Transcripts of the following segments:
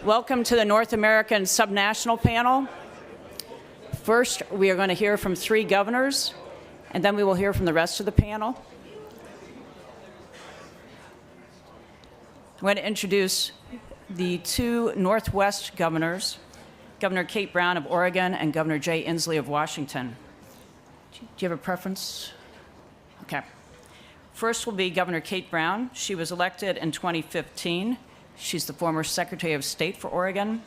Welcome to the North American Subnational Panel. First, we are going to hear from 3 governors, and then we will hear from the rest of the panel. I'm going to introduce the 2 Northwest governors, Governor Kate Brown of Oregon and Governor Jay Inslee of Washington. Do you have a preference? Okay. First will be Governor Kate Brown. She was elected in 2015. She's the former Secretary of State for Oregon.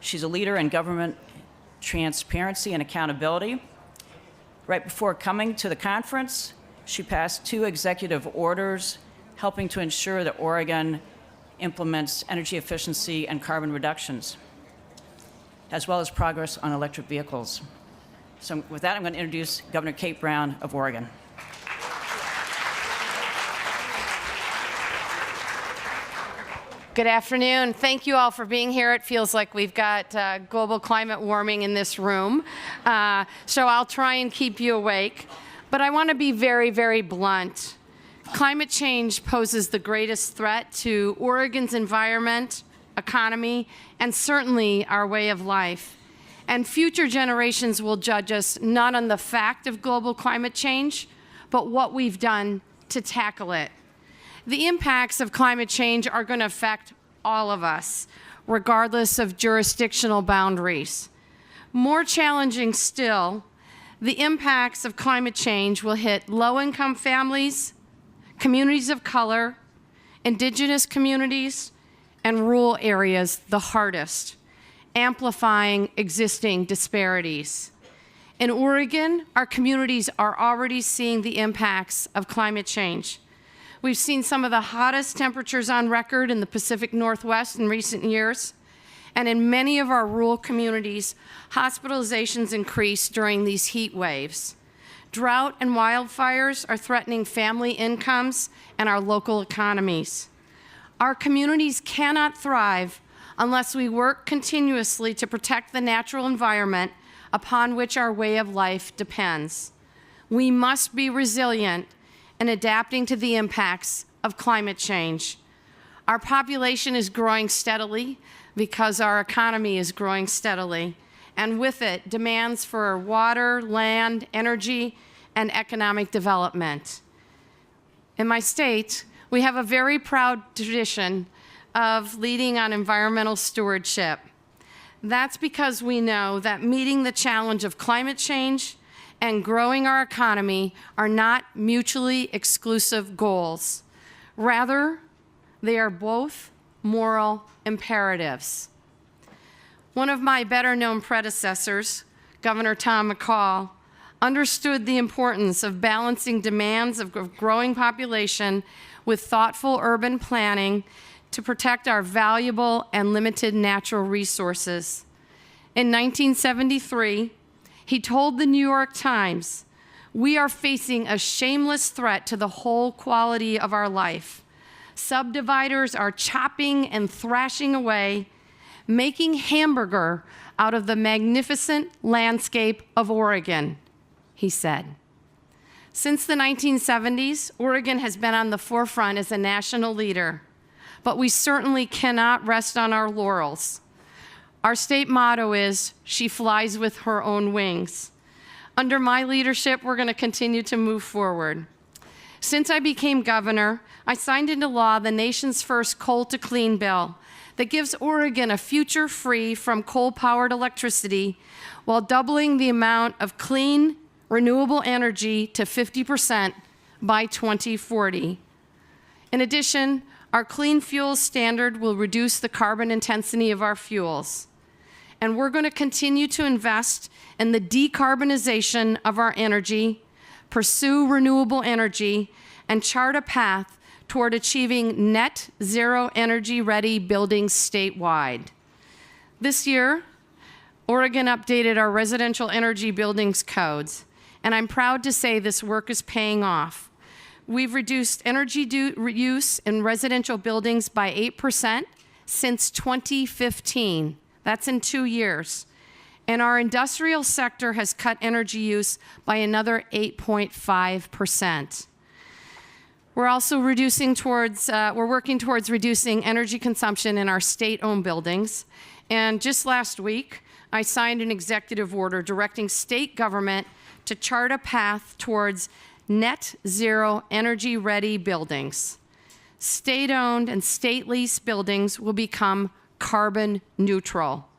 She's a leader in government transparency and accountability. Right before coming to the conference, she passed 2 executive orders helping to ensure that Oregon implements energy efficiency and carbon reductions, as well as progress on electric vehicles. So with that, I'm going to introduce Governor Kate Brown of Oregon. Good afternoon. Thank you all for being here. It feels like we've got global climate warming in this room. So I'll try and keep you awake. But I want to be very, very blunt. Climate change poses the greatest threat to Oregon's environment, economy, and certainly our way of life. And future generations will judge us not on the fact of global climate change, but what we've done to tackle it. The impacts of climate change are going to affect all of us, regardless of jurisdictional boundaries. More challenging still, the impacts of climate change will hit low-income families, communities of color, indigenous communities, and rural areas the hardest, amplifying existing disparities. In Oregon, our communities are already seeing the impacts of climate change. We've seen some of the hottest temperatures on record in the Pacific Northwest in recent years. And in many of our rural communities, hospitalizations increase during these heat waves. Drought and wildfires are threatening family incomes and our local economies. Our communities cannot thrive unless we work continuously to protect the natural environment upon which our way of life depends. We must be resilient and adapting to the impacts of climate change. Our population is growing steadily because our economy is growing steadily, and with it, demands for water, land, energy, and economic development. In my state, we have a very proud tradition of leading on environmental stewardship. That's because we know that meeting the challenge of climate change and growing our economy are not mutually exclusive goals. Rather, they are both moral imperatives. One of my better-known predecessors, Governor Tom McCall, understood the importance of balancing demands of a growing population with thoughtful urban planning to protect our valuable and limited natural resources. In 1973, he told the New York Times, "We are facing a shameless threat to the whole quality of our life. Subdividers are chopping and thrashing away, making hamburger out of the magnificent landscape of Oregon," he said. Since the 1970s, Oregon has been on the forefront as a national leader, but we certainly cannot rest on our laurels. Our state motto is, "She flies with her own wings." Under my leadership, we're going to continue to move forward. Since I became governor, I signed into law the nation's first coal to clean bill that gives Oregon a future free from coal-powered electricity while doubling the amount of clean, renewable energy to 50% by 2040. In addition, our clean fuels standard will reduce the carbon intensity of our fuels. And we're going to continue to invest in the decarbonization of our energy, pursue renewable energy, and chart a path toward achieving net zero energy-ready buildings statewide. This year, Oregon updated our residential energy buildings codes, and I'm proud to say this work is paying off. We've reduced energy use in residential buildings by 8% since 2015. That's in 2 years. And our industrial sector has cut energy use by another 8.5%. We're also we're working towards reducing energy consumption in our state-owned buildings. And just last week, I signed an executive order directing state government to chart a path towards net zero energy-ready buildings. State-owned and state-leased buildings will become carbon neutral.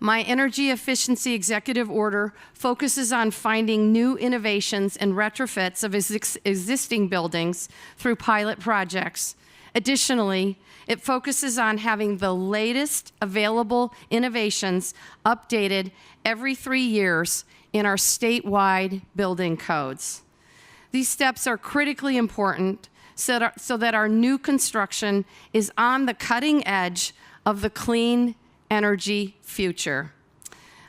My energy efficiency executive order focuses on finding new innovations and retrofits of existing buildings through pilot projects. Additionally, it focuses on having the latest available innovations updated every 3 years in our statewide building codes. These steps are critically important so that our new construction is on the cutting edge of the clean energy future.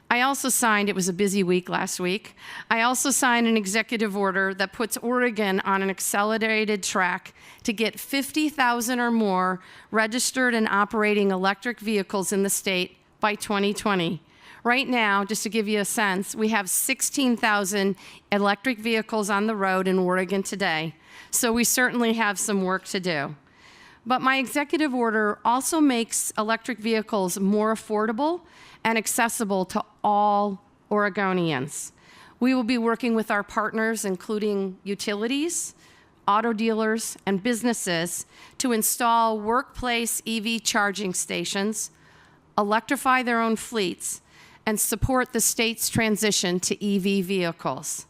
I also signed, it was a busy week last week, I also signed an executive order that puts Oregon on an accelerated track to get 50,000 or more registered and operating electric vehicles in the state by 2020. Right now, just to give you a sense, we have 16,000 electric vehicles on the road in Oregon today, so we certainly have some work to do. But my executive order also makes electric vehicles more affordable and accessible to all Oregonians. We will be working with our partners, including utilities, auto dealers, and businesses to install workplace EV charging stations, electrify their own fleets, and support the state's transition to EV vehicles.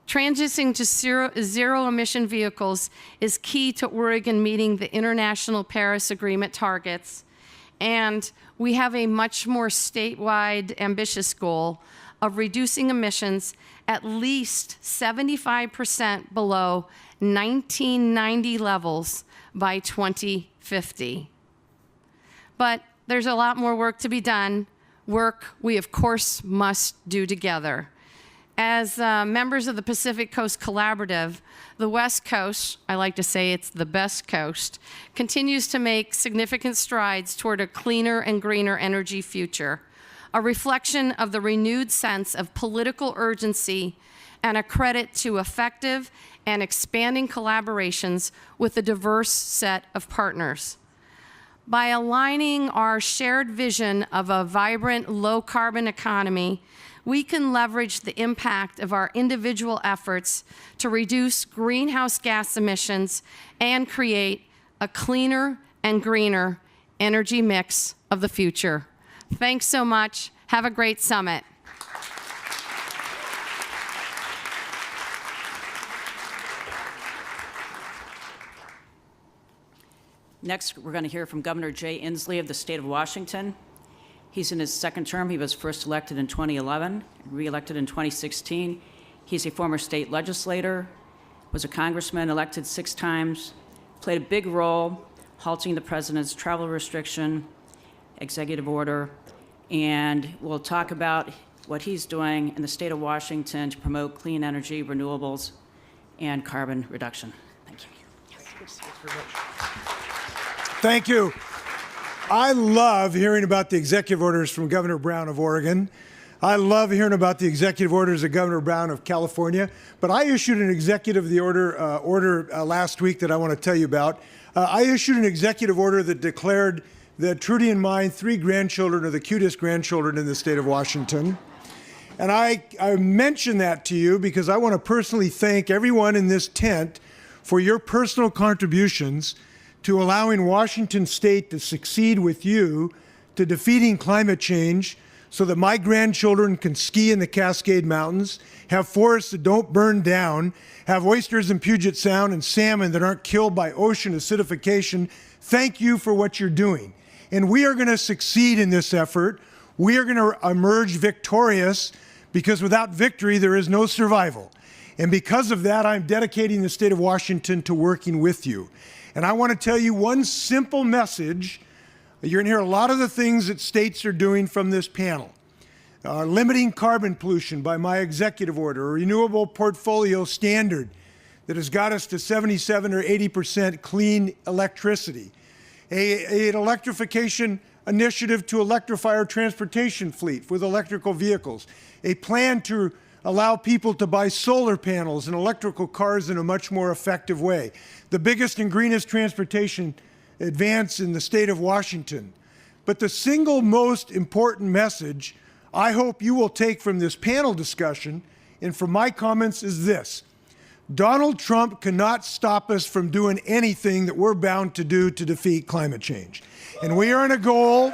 Transitioning to zero-emission vehicles is key to Oregon meeting the International Paris Agreement targets, and we have a much more statewide ambitious goal of reducing emissions at least 75% below 1990 levels by 2050. But there's a lot more work to be done, work we of course must do together. As members of the Pacific Coast Collaborative, the West Coast, I like to say it's the best coast, continues to make significant strides toward a cleaner and greener energy future, a reflection of the renewed sense of political urgency and a credit to effective and expanding collaborations with a diverse set of partners. By aligning our shared vision of a vibrant, low-carbon economy, we can leverage the impact of our individual efforts to reduce greenhouse gas emissions and create a cleaner and greener energy mix of the future. Thanks so much. Have a great summit. Next, we're going to hear from Governor Jay Inslee of the state of Washington. He's in his second term. He was first elected in 2011, re-elected in 2016. He's a former state legislator, was a congressman, elected 6 times, played a big role halting the president's travel restriction, executive order, and we'll talk about what he's doing in the state of Washington to promote clean energy, renewables, and carbon reduction. Thank you. Thanks very much. Thank you. I love hearing about the executive orders from Governor Brown of Oregon. I love hearing about the executive orders of Governor Brown of California. But I issued an executive order last week that I want to tell you about. I issued an executive order that declared that Trudy and mine 3 grandchildren are the cutest grandchildren in the state of Washington. And I mention that to you because I want to personally thank everyone in this tent for your personal contributions to allowing Washington State to succeed with you to defeating climate change so that my grandchildren can ski in the Cascade Mountains, have forests that don't burn down, have oysters in Puget Sound and salmon that aren't killed by ocean acidification. Thank you for what you're doing. And we are going to succeed in this effort. We are going to emerge victorious because without victory, there is no survival. And because of that, I'm dedicating the state of Washington to working with you. And I want to tell you one simple message. You're going to hear a lot of the things that states are doing from this panel. Limiting carbon pollution by my executive order, a renewable portfolio standard that has got us to 77 or 80% clean electricity, an electrification initiative to electrify our transportation fleet with electrical vehicles, a plan to allow people to buy solar panels and electrical cars in a much more effective way. The biggest and greenest transportation advance in the state of Washington. But the single most important message I hope you will take from this panel discussion and from my comments is this: Donald Trump cannot stop us from doing anything that we're bound to do to defeat climate change. And we are on a goal.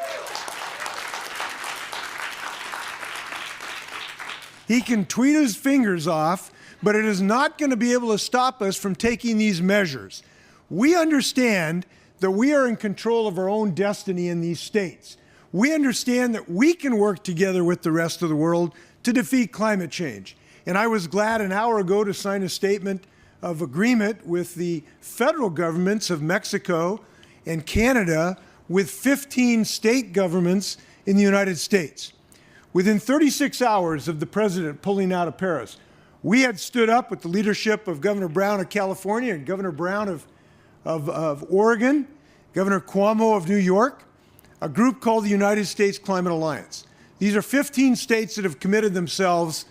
He can tweet his fingers off, but it is not going to be able to stop us from taking these measures. We understand that we are in control of our own destiny in these states. We understand that we can work together with the rest of the world to defeat climate change. And I was glad an hour ago to sign a statement of agreement with the federal governments of Mexico and Canada, with 15 state governments in the United States. Within 36 hours of the president pulling out of Paris, we had stood up with the leadership of Governor Brown of California and Governor Brown of Oregon, Governor Cuomo of New York, a group called the United States Climate Alliance. These are 15 states that have committed themselves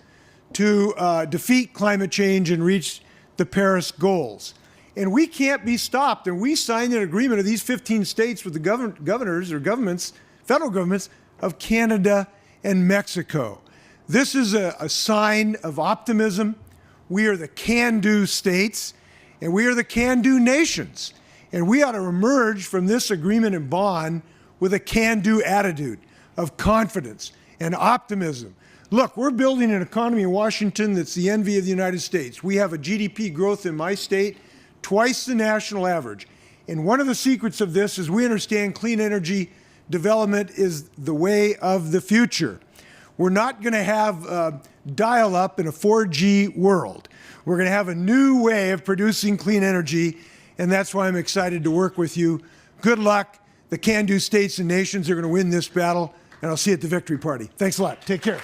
to defeat climate change and reach the Paris goals. And we can't be stopped. And we signed an agreement of these 15 states with the governors or governments, federal governments of Canada and Mexico. This is a sign of optimism. We are the can-do states, and we are the can-do nations. And we ought to emerge from this agreement in Bonn with a can-do attitude of confidence and optimism. Look, we're building an economy in Washington that's the envy of the United States. We have a GDP growth in my state twice the national average. And one of the secrets of this is we understand clean energy development is the way of the future. We're not going to have dial-up in a 4G world. We're going to have a new way of producing clean energy, and that's why I'm excited to work with you. Good luck. The can-do states and nations are going to win this battle, and I'll see you at the victory party. Thanks a lot. Take care.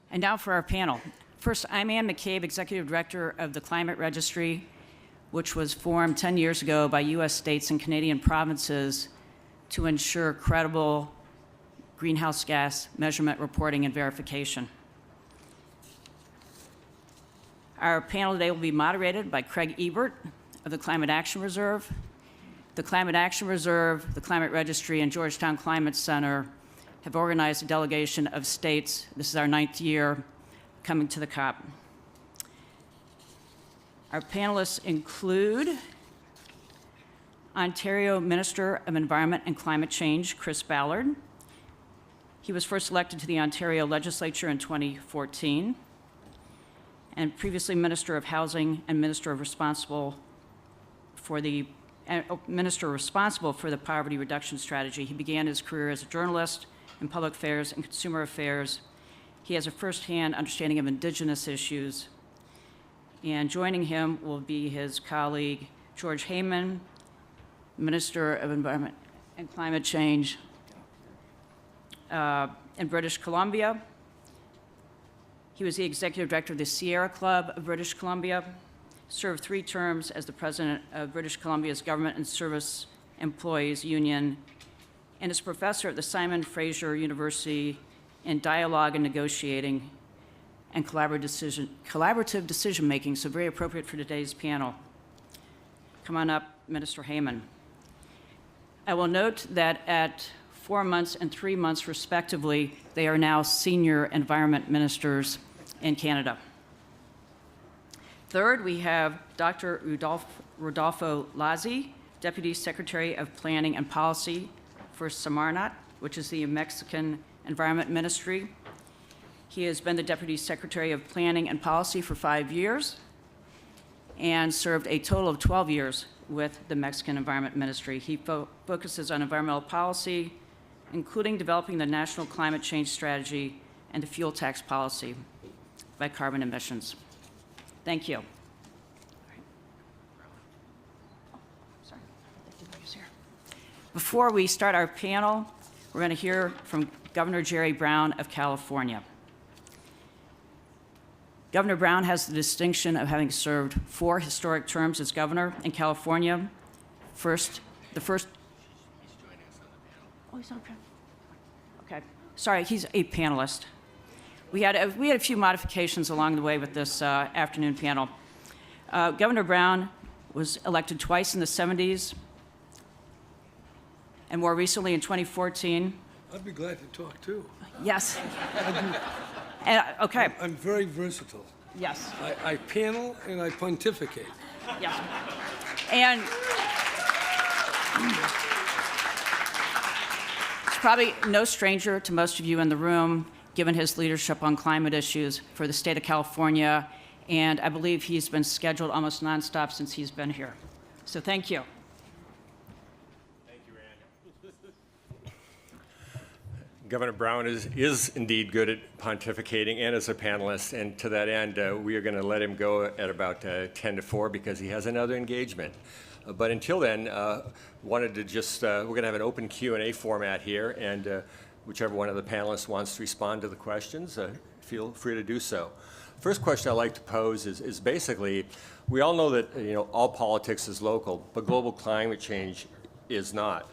And now for our panel. First, I'm Ann McCabe, Executive Director of the Climate Registry, which was formed 10 years ago by U.S. states and Canadian provinces to ensure credible greenhouse gas measurement, reporting, and verification. Our panel today will be moderated by Craig Ebert of the Climate Action Reserve. The Climate Action Reserve, the Climate Registry, and Georgetown Climate Center have organized a delegation of states. This is our 9th year coming to the COP. Our panelists include Ontario Minister of Environment and Climate Change, Chris Ballard. He was first elected to the Ontario Legislature in 2014, and previously Minister of Housing and Minister responsible for the Poverty Reduction Strategy. He began his career as a journalist in public affairs and consumer affairs. He has a firsthand understanding of Indigenous issues. And joining him will be his colleague, George Heyman, Minister of Environment and Climate Change in British Columbia. He was the Executive Director of the Sierra Club of British Columbia, served 3 terms as the President of British Columbia's Government and Service Employees Union, and is professor at the Simon Fraser University in Dialogue and Negotiating and Collaborative Decision-Making, so very appropriate for today's panel. Come on up, Minister Heyman. I will note that at 4 months and 3 months, respectively, they are now senior environment ministers in Canada. Third, we have Dr. Rodolfo Lazzi, Deputy Secretary of Planning and Policy for Semarnat, which is the Mexican Environment Ministry. He has been the Deputy Secretary of Planning and Policy for 5 years and served a total of 12 years with the Mexican Environment Ministry. He focuses on environmental policy, including developing the National Climate Change Strategy and the fuel tax policy by carbon emissions. Thank you. Before we start our panel, we're going to hear from Governor Jerry Brown of California. Governor Brown has the distinction of having served 4 historic terms as governor in California. The first. Oh, he's on panel. Okay, sorry, he's a panelist. We had a few modifications along the way with this afternoon panel. Governor Brown was elected twice in the 70s, and more recently in 2014. I'd be glad to talk too. Yes. And, okay. I'm very versatile. Yes. I panel and I pontificate. Yes. And he's probably no stranger to most of you in the room, given his leadership on climate issues for the state of California, and I believe he's been scheduled almost nonstop since he's been here. So thank you. Governor Brown is indeed good at pontificating and as a panelist, and to that end, we are going to let him go at about 10 to 4 because he has another engagement. But until then, wanted to just, we're going to have an open Q&A format here, and whichever one of the panelists wants to respond to the questions, feel free to do so. First question I'd like to pose is basically, we all know that all politics is local, but global climate change is not.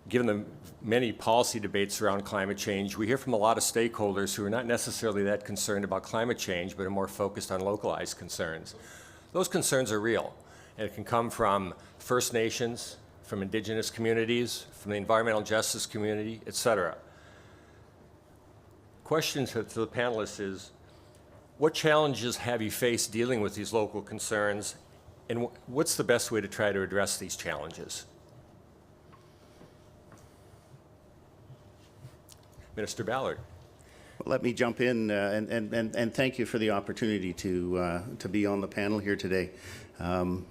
Given the many policy debates around climate change, we hear from a lot of stakeholders who are not necessarily that concerned about climate change, but are more focused on localized concerns. Those concerns are real, and it can come from First Nations, from indigenous communities, from the environmental justice community, et cetera. Question to the panelists is, what challenges have you faced dealing with these local concerns, and what's the best way to try to address these challenges? Minister Ballard. Well, let me jump in and thank you for the opportunity to be on the panel here today. And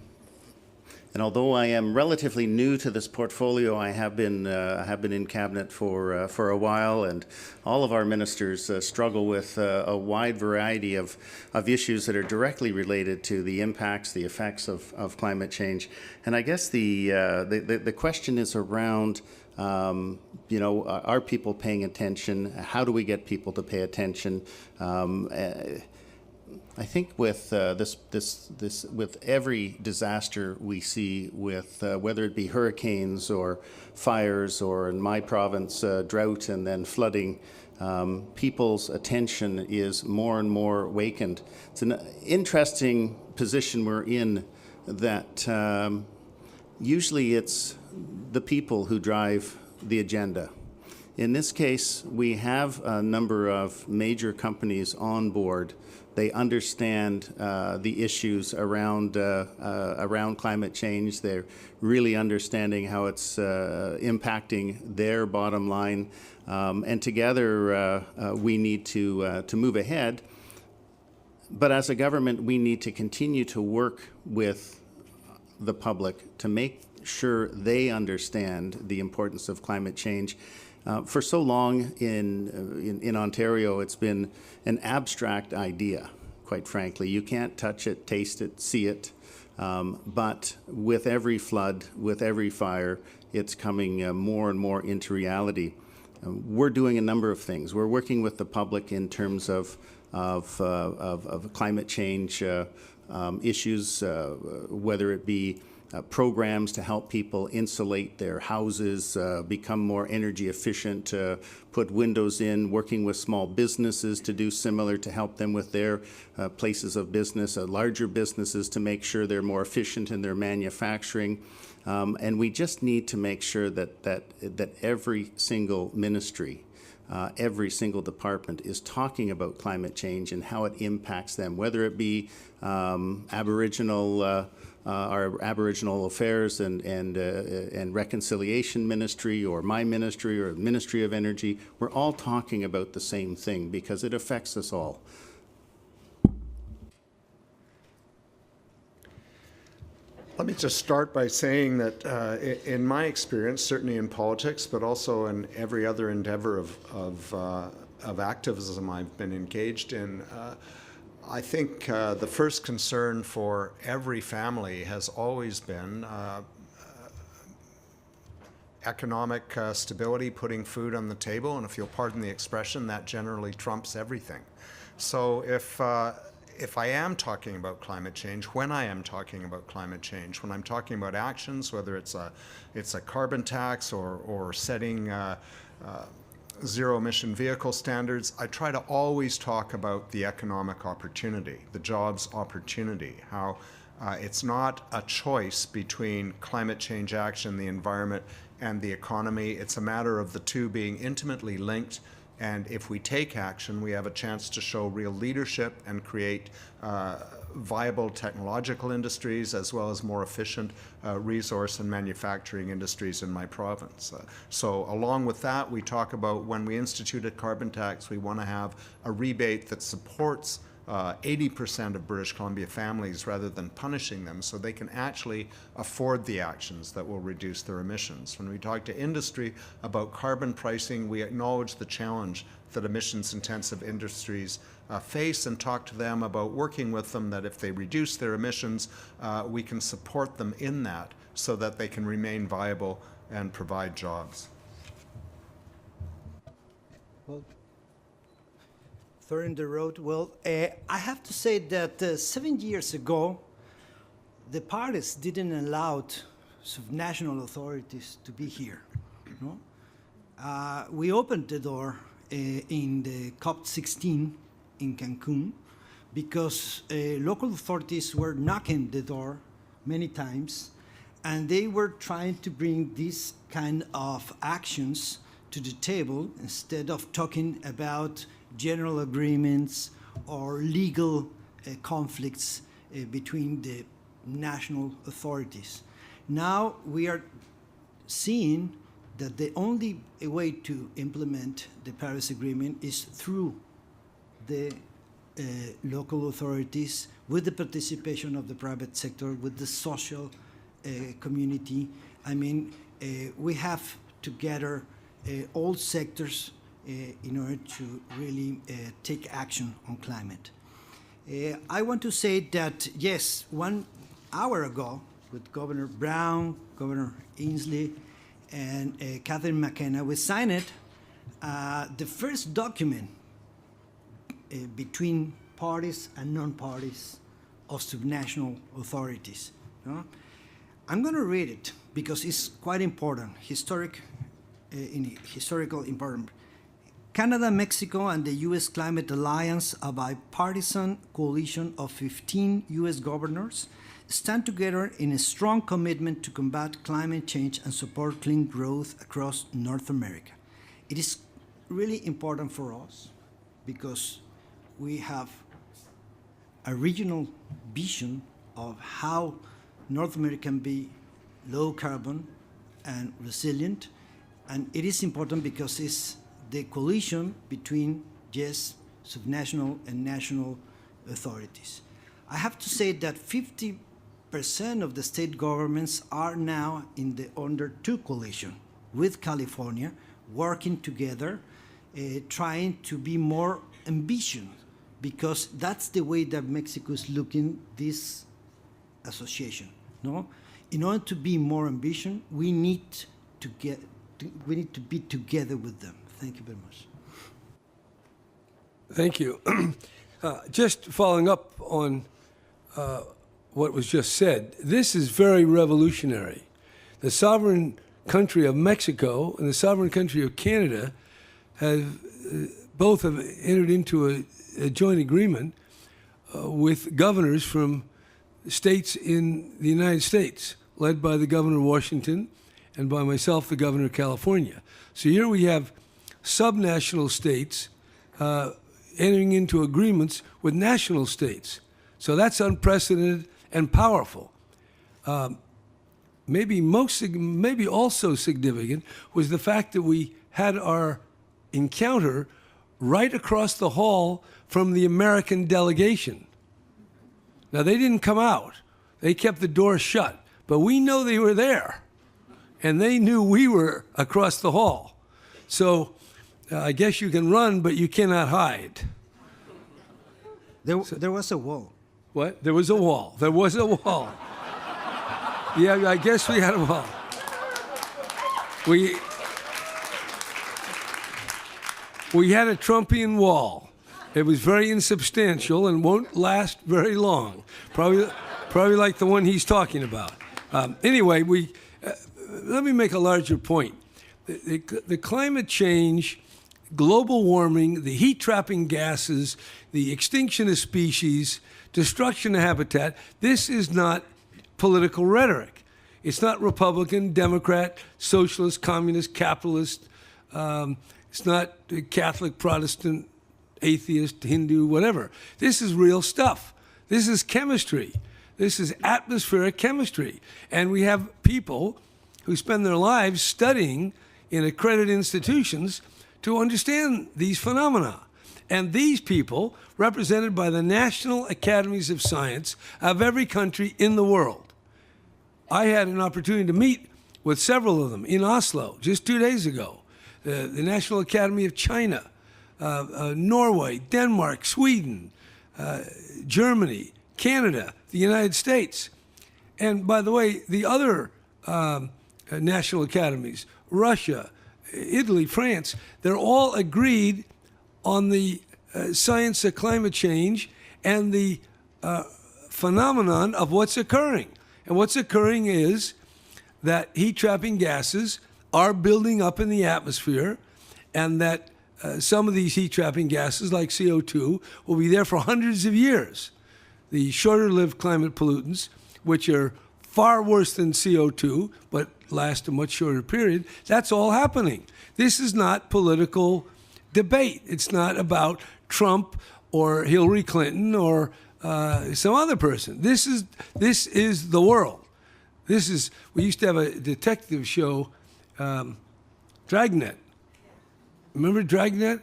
although I am relatively new to this portfolio, I have been in cabinet for a while, and all of our ministers struggle with a wide variety of issues that are directly related to the impacts, the effects of climate change. And I guess the question is around, are people paying attention? How do we get people to pay attention? I think with with every disaster we see, with whether it be hurricanes or fires, or in my province, drought and then flooding, people's attention is more and more awakened. It's an interesting position we're in, that usually it's the people who drive the agenda. In this case, we have a number of major companies on board. They understand the issues around climate change. They're really understanding how it's impacting their bottom line, and together we need to move ahead. But as a government, we need to continue to work with the public to make sure they understand the importance of climate change. For so long in Ontario, it's been an abstract idea, quite frankly. You can't touch it, taste it, see it. But with every flood, with every fire, it's coming more and more into reality. We're doing a number of things. We're working with the public in terms of climate change issues, whether it be programs to help people insulate their houses, become more energy efficient, put windows in, working with small businesses to do similar to help them with their places of business, larger businesses to make sure they're more efficient in their manufacturing. And we just need to make sure that every single ministry, every single department is talking about climate change and how it impacts them, whether it be our Aboriginal Affairs and Reconciliation Ministry, or my ministry, or Ministry of Energy. We're all talking about the same thing because it affects us all. Let me just start by saying that in my experience, certainly in politics, but also in every other endeavor of activism I've been engaged in, I think the first concern for every family has always been economic stability, putting food on the table, and if you'll pardon the expression, that generally trumps everything. So if I am talking about climate change, when I am talking about climate change, when I'm talking about actions, whether it's a carbon tax or setting zero-emission vehicle standards, I try to always talk about the economic opportunity, the jobs opportunity, how it's not a choice between climate change action, the environment, and the economy. It's a matter of the two being intimately linked. And if we take action, we have a chance to show real leadership and create viable technological industries as well as more efficient resource and manufacturing industries in my province. So along with that, we talk about when we institute a carbon tax, we want to have a rebate that supports 80% of British Columbia families rather than punishing them, so they can actually afford the actions that will reduce their emissions. When we talk to industry about carbon pricing, we acknowledge the challenge that emissions-intensive industries face and talk to them about working with them that if they reduce their emissions, we can support them in that so that they can remain viable and provide jobs. Well, third in the road. Well, I have to say that 7 years ago, the parties didn't allow subnational authorities to be here. No? We opened the door in the COP16 in Cancun because local authorities were knocking the door many times, and they were trying to bring these kind of actions to the table instead of talking about general agreements or legal conflicts between the national authorities. Now we are seeing that the only way to implement the Paris Agreement is through the local authorities, with the participation of the private sector, with the social community. I mean, we have to gather all sectors in order to really take action on climate. I want to say that, yes, 1 hour ago, with Governor Brown, Governor Inslee, and Catherine McKenna, we signed the first document between parties and non-parties of subnational authorities. No? I'm going to read it because it's quite important, historical important. Canada, Mexico, and the U.S. Climate Alliance, a bipartisan coalition of 15 U.S. governors, stand together in a strong commitment to combat climate change and support clean growth across North America. It is really important for us because we have a regional vision of how North America can be low carbon and resilient, and it is important because it's the coalition between, yes, subnational and national authorities. I have to say that 50% of the state governments are now in the under two coalition with California, working together, trying to be more ambitious, because that's the way that Mexico is looking this association. No, in order to be more ambitious, we need to be together with them. Thank you very much. Thank you. Just following up on what was just said, this is very revolutionary. The sovereign country of Mexico and the sovereign country of Canada both have entered into a joint agreement with governors from states in the United States, led by the governor of Washington and by myself, the governor of California. So here we have subnational states entering into agreements with national states. So that's unprecedented and powerful. Maybe also significant was the fact that we had our encounter right across the hall from the American delegation. Now, they didn't come out. They kept the door shut. But we know they were there. And they knew we were across the hall. So I guess you can run, but you cannot hide. There was a wall. What? There was a wall. There was a wall. Yeah, I guess we had a wall. we had a Trumpian wall. It was very insubstantial and won't last very long. Probably like the one he's talking about. Anyway, let me make a larger point. The climate change, global warming, the heat-trapping gases, the extinction of species, destruction of habitat, this is not political rhetoric. It's not Republican, Democrat, socialist, communist, capitalist. It's not Catholic, Protestant, atheist, Hindu, whatever. This is real stuff. This is chemistry. This is atmospheric chemistry. And we have people who spend their lives studying in accredited institutions to understand these phenomena. And these people, represented by the National Academies of Science of every country in the world. I had an opportunity to meet with several of them in Oslo just 2 days ago. The National Academy of China, Norway, Denmark, Sweden, Germany, Canada, the United States. And by the way, the other national academies, Russia, Italy, France, they're all agreed on the science of climate change and the phenomenon of what's occurring. And what's occurring is that heat-trapping gases are building up in the atmosphere, and that some of these heat-trapping gases, like CO2, will be there for hundreds of years. The shorter-lived climate pollutants, which are far worse than CO2, but last a much shorter period, that's all happening. This is not political debate. It's not about Trump or Hillary Clinton or some other person. This is the world. We used to have a detective show, Dragnet. Remember Dragnet?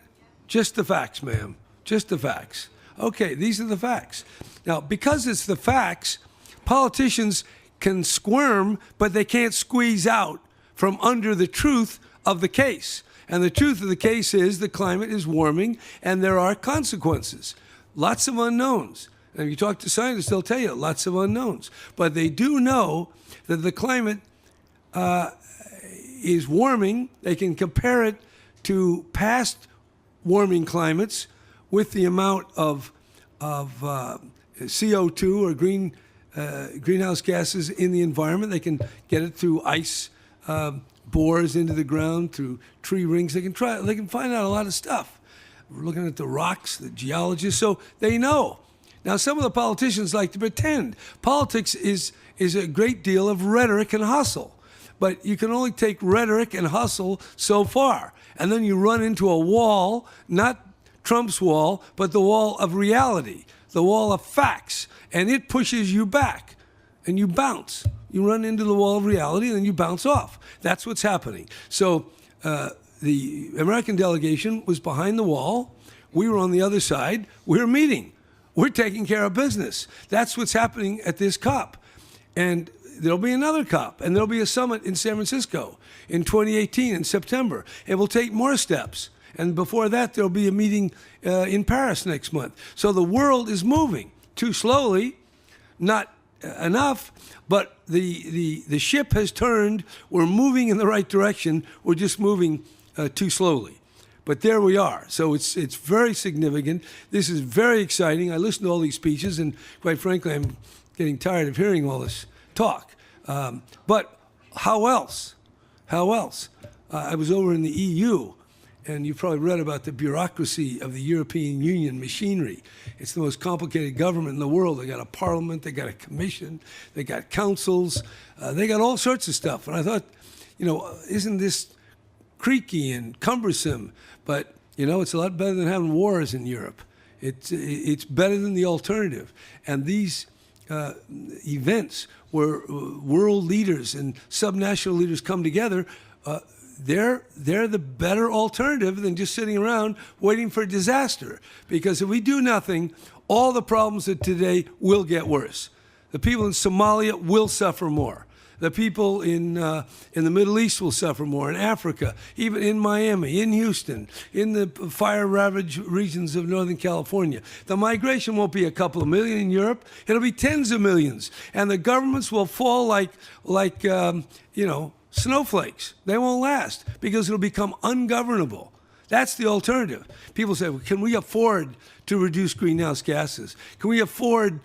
Just the facts, ma'am. Just the facts. Okay, these are the facts. Now, because it's the facts, politicians can squirm, but they can't squeeze out from under the truth of the case. And the truth of the case is the climate is warming and there are consequences. Lots of unknowns. And if you talk to scientists, they'll tell you lots of unknowns. But they do know that the climate is warming. They can compare it to past warming climates with the amount of CO2 or greenhouse gases in the environment. They can get it through ice bores into the ground, through tree rings. They can find out a lot of stuff. We're looking at the rocks, the geologists, so they know. Now, some of the politicians like to pretend. Politics is a great deal of rhetoric and hustle. But you can only take rhetoric and hustle so far. And then you run into a wall, not Trump's wall, but the wall of reality, the wall of facts. And it pushes you back, and you bounce. You run into the wall of reality, and then you bounce off. That's what's happening. So the American delegation was behind the wall. We were on the other side. We're meeting. We're taking care of business. That's what's happening at this COP. And there'll be another COP, and there'll be a summit in San Francisco in 2018 in September. It will take more steps. And before that, there'll be a meeting in Paris next month. So the world is moving too slowly, not enough, but the ship has turned. We're moving in the right direction. We're just moving too slowly. But there we are. So it's very significant. This is very exciting. I listened to all these speeches, and quite frankly, I'm getting tired of hearing all this talk. But how else? How else? I was over in the EU, and you've probably read about the bureaucracy of the European Union machinery. It's the most complicated government in the world. They got a parliament, they got a commission, they got councils, they got all sorts of stuff. And I thought, isn't this creaky and cumbersome? But, it's a lot better than having wars in Europe. It's better than the alternative. And these events where world leaders and subnational leaders come together, they're the better alternative than just sitting around waiting for disaster. Because if we do nothing, all the problems of today will get worse. The people in Somalia will suffer more. The people in the Middle East will suffer more, in Africa, even in Miami, in Houston, in the fire-ravaged regions of Northern California. The migration won't be a couple of million in Europe. It'll be tens of millions. And the governments will fall like snowflakes. They won't last because it'll become ungovernable. That's the alternative. People say, well, can we afford to reduce greenhouse gases? Can we afford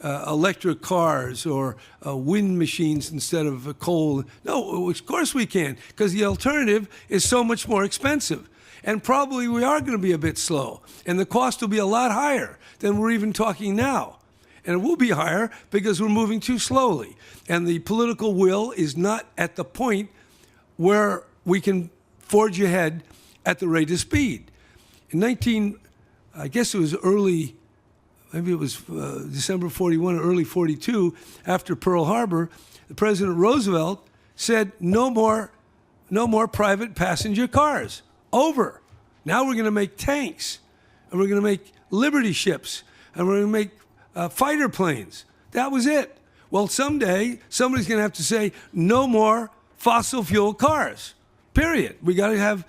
electric cars or wind machines instead of coal? No, of course we can, because the alternative is so much more expensive. And probably we are going to be a bit slow, and the cost will be a lot higher than we're even talking now. And it will be higher because we're moving too slowly. And the political will is not at the point where we can forge ahead at the rate of speed. In I guess it was early, maybe it was December 41 or early 42, after Pearl Harbor, President Roosevelt said, no more private passenger cars. Over. Now we're going to make tanks, and we're going to make Liberty ships, and we're going to make fighter planes. That was it. Well, someday, somebody's going to have to say, no more fossil fuel cars, period. We got to have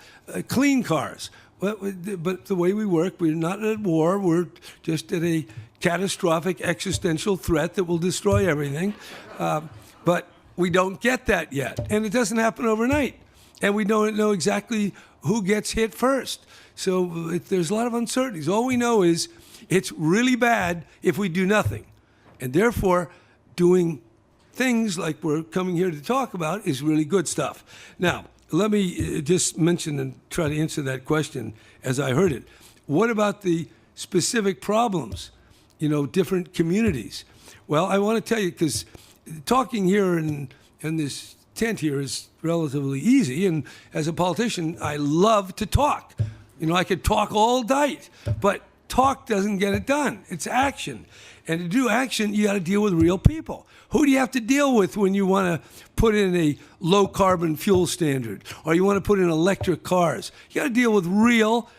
clean cars. But the way we work, we're not at war. We're just at a catastrophic existential threat that will destroy everything. But we don't get that yet. And it doesn't happen overnight. And we don't know exactly who gets hit first. So there's a lot of uncertainties. All we know is it's really bad if we do nothing. And therefore, doing things like we're coming here to talk about is really good stuff. Now, let me just mention and try to answer that question as I heard it. What about the specific problems, different communities? Well, I want to tell you, because talking here in this tent here is relatively easy, and as a politician, I love to talk. I could talk all night, but talk doesn't get it done. It's action. And to do action, you got to deal with real people. Who do you have to deal with when you want to put in a low carbon fuel standard, or you want to put in electric cars? You got to deal with real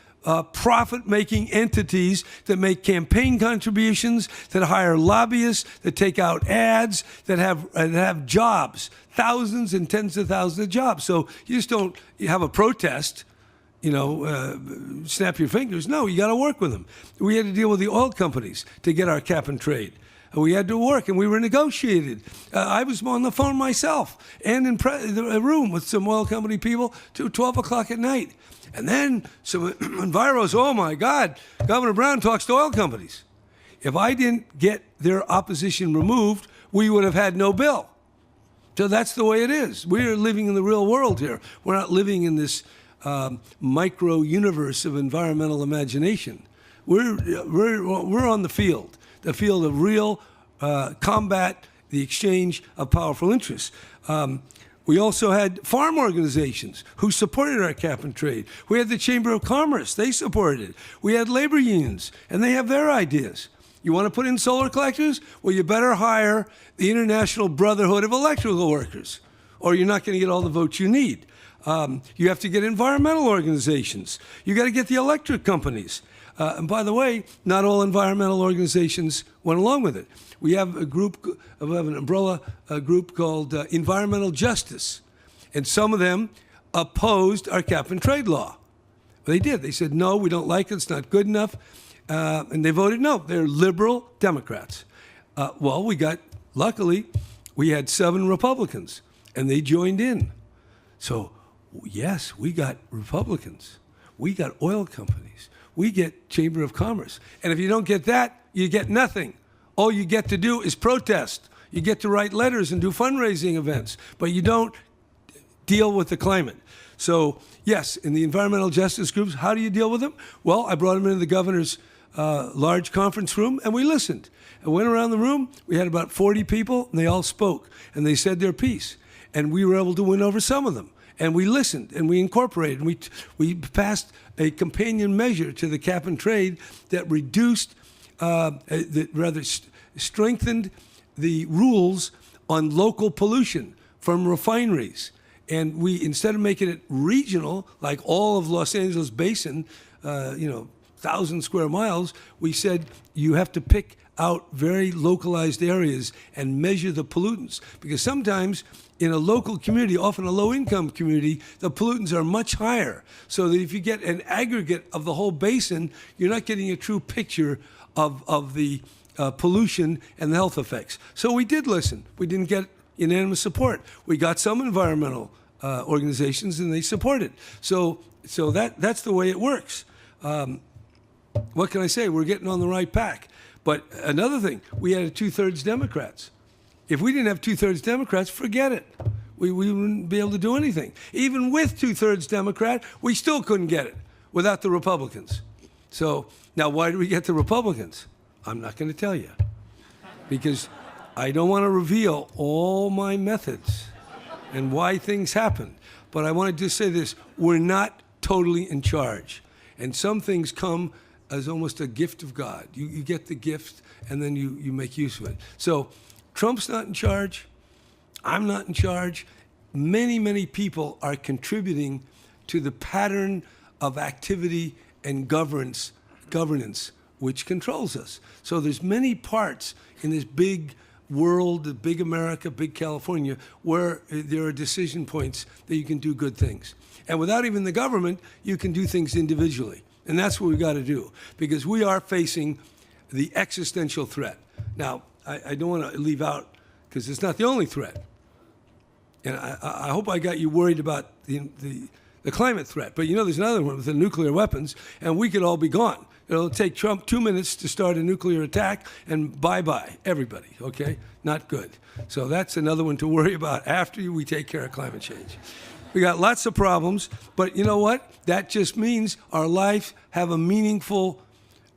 profit-making entities that make campaign contributions, that hire lobbyists, that take out ads, that have jobs, thousands and tens of thousands of jobs. So you just don't have a protest, snap your fingers. No, you got to work with them. We had to deal with the oil companies to get our cap and trade. We had to work, and we were negotiated. I was on the phone myself and in the room with some oil company people till 12 o'clock at night. And then some enviros, oh my God, Governor Brown talks to oil companies. If I didn't get their opposition removed, we would have had no bill. So that's the way it is. We're living in the real world here. We're not living in this micro universe of environmental imagination. We're on the field of real combat, the exchange of powerful interests. We also had farm organizations who supported our cap and trade. We had the Chamber of Commerce, they supported it. We had labor unions, and they have their ideas. You want to put in solar collectors? Well, you better hire the International Brotherhood of Electrical Workers, or you're not going to get all the votes you need. You have to get environmental organizations. You got to get the electric companies. And by the way, not all environmental organizations went along with it. We have an umbrella group called Environmental Justice, and some of them opposed our cap and trade law. They did. They said, no, we don't like it. It's not good enough. And they voted no. They're liberal Democrats. Luckily, we had 7 Republicans, and they joined in. So, yes, we got Republicans. We got oil companies. We get Chamber of Commerce. And if you don't get that, you get nothing. All you get to do is protest. You get to write letters and do fundraising events, but you don't deal with the climate. So, yes, in the environmental justice groups, how do you deal with them? Well, I brought them into the governor's large conference room, and we listened. I went around the room. We had about 40 people, and they all spoke, and they said their piece. And we were able to win over some of them. And we listened, and we incorporated, and we passed a companion measure to the cap and trade that strengthened the rules on local pollution from refineries. And we, instead of making it regional, like all of Los Angeles Basin, 1,000 square miles, we said you have to pick out very localized areas and measure the pollutants. Because sometimes in a local community, often a low-income community, the pollutants are much higher. So that if you get an aggregate of the whole basin, you're not getting a true picture of the pollution and the health effects. So we did listen. We didn't get unanimous support. We got some environmental organizations, and they support it. So that's the way it works. What can I say? We're getting on the right path. But another thing, we had a 2/3 Democrats. If we didn't have 2/3 Democrats, forget it. We wouldn't be able to do anything. Even with 2/3 Democrat, we still couldn't get it without the Republicans. So now why did we get the Republicans? I'm not going to tell you, because I don't want to reveal all my methods and why things happen. But I want to just say this: we're not totally in charge. And some things come as almost a gift of God. You get the gift, and then you make use of it. So Trump's not in charge. I'm not in charge. Many, many people are contributing to the pattern of activity and governance which controls us. So there's many parts in this big world, big America, big California, where there are decision points that you can do good things. And without even the government, you can do things individually. And that's what we've got to do, because we are facing the existential threat. Now, I don't want to leave out, because it's not the only threat. And I hope I got you worried about the climate threat. But you know, there's another one with the nuclear weapons, and we could all be gone. It'll take Trump 2 minutes to start a nuclear attack, and bye-bye, everybody, okay? Not good. So that's another one to worry about after we take care of climate change. We got lots of problems, but you know what? That just means our lives have a meaningful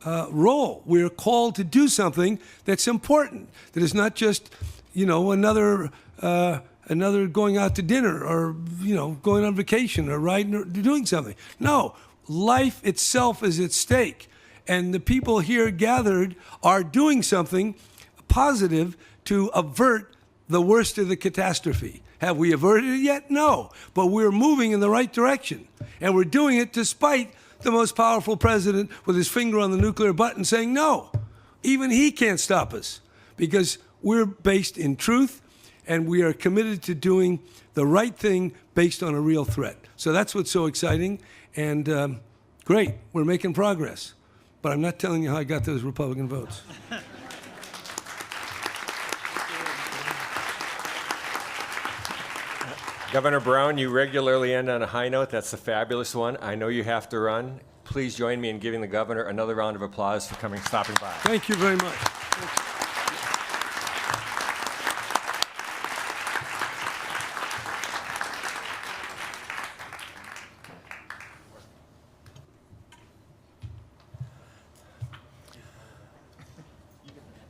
role. We're called to do something that's important, that is not just, you know, another going out to dinner, or, you know, going on vacation, or riding, or doing something. No, life itself is at stake. And the people here gathered are doing something positive to avert the worst of the catastrophe. Have we averted it yet? No. But we're moving in the right direction. And we're doing it despite the most powerful president with his finger on the nuclear button saying no. Even he can't stop us, because we're based in truth, and we are committed to doing the right thing based on a real threat. So that's what's so exciting. And great, we're making progress. But I'm not telling you how I got those Republican votes. Governor Brown, you regularly end on a high note. That's a fabulous one. I know you have to run. Please join me in giving the governor another round of applause for stopping by. Thank you very much.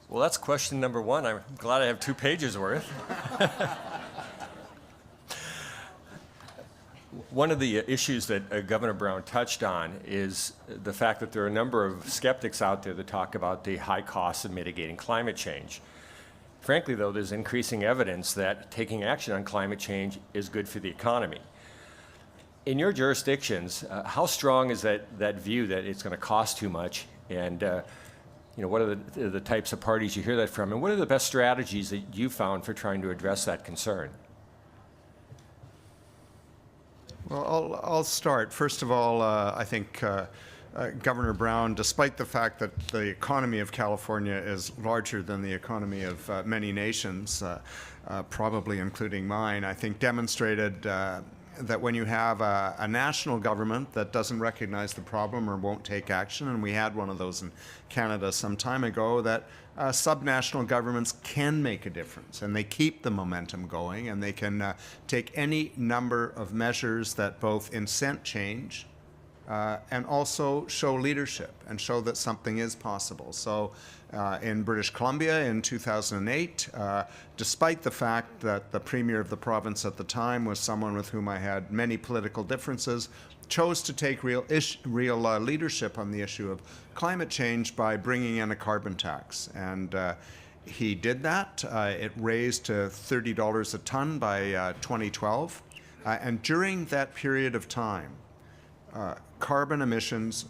Well, that's question number one. I'm glad I have 2 pages worth. One of the issues that Governor Brown touched on is the fact that there are a number of skeptics out there that talk about the high costs of mitigating climate change. Frankly, though, there's increasing evidence that taking action on climate change is good for the economy. In your jurisdictions, how strong is that view that it's going to cost too much? And you know, what are the types of parties you hear that from? And what are the best strategies that you found for trying to address that concern? Well, I'll start. First of all, I think Governor Brown, despite the fact that the economy of California is larger than the economy of many nations, probably including mine, I think demonstrated that when you have a national government that doesn't recognize the problem or won't take action, and we had one of those in Canada some time ago, that subnational governments can make a difference, and they keep the momentum going, and they can take any number of measures that both incent change and also show leadership and show that something is possible. So in British Columbia in 2008, despite the fact that the premier of the province at the time was someone with whom I had many political differences, chose to take real leadership on the issue of climate change by bringing in a carbon tax. And he did that. It raised to $30 a ton by 2012. And during that period of time, carbon emissions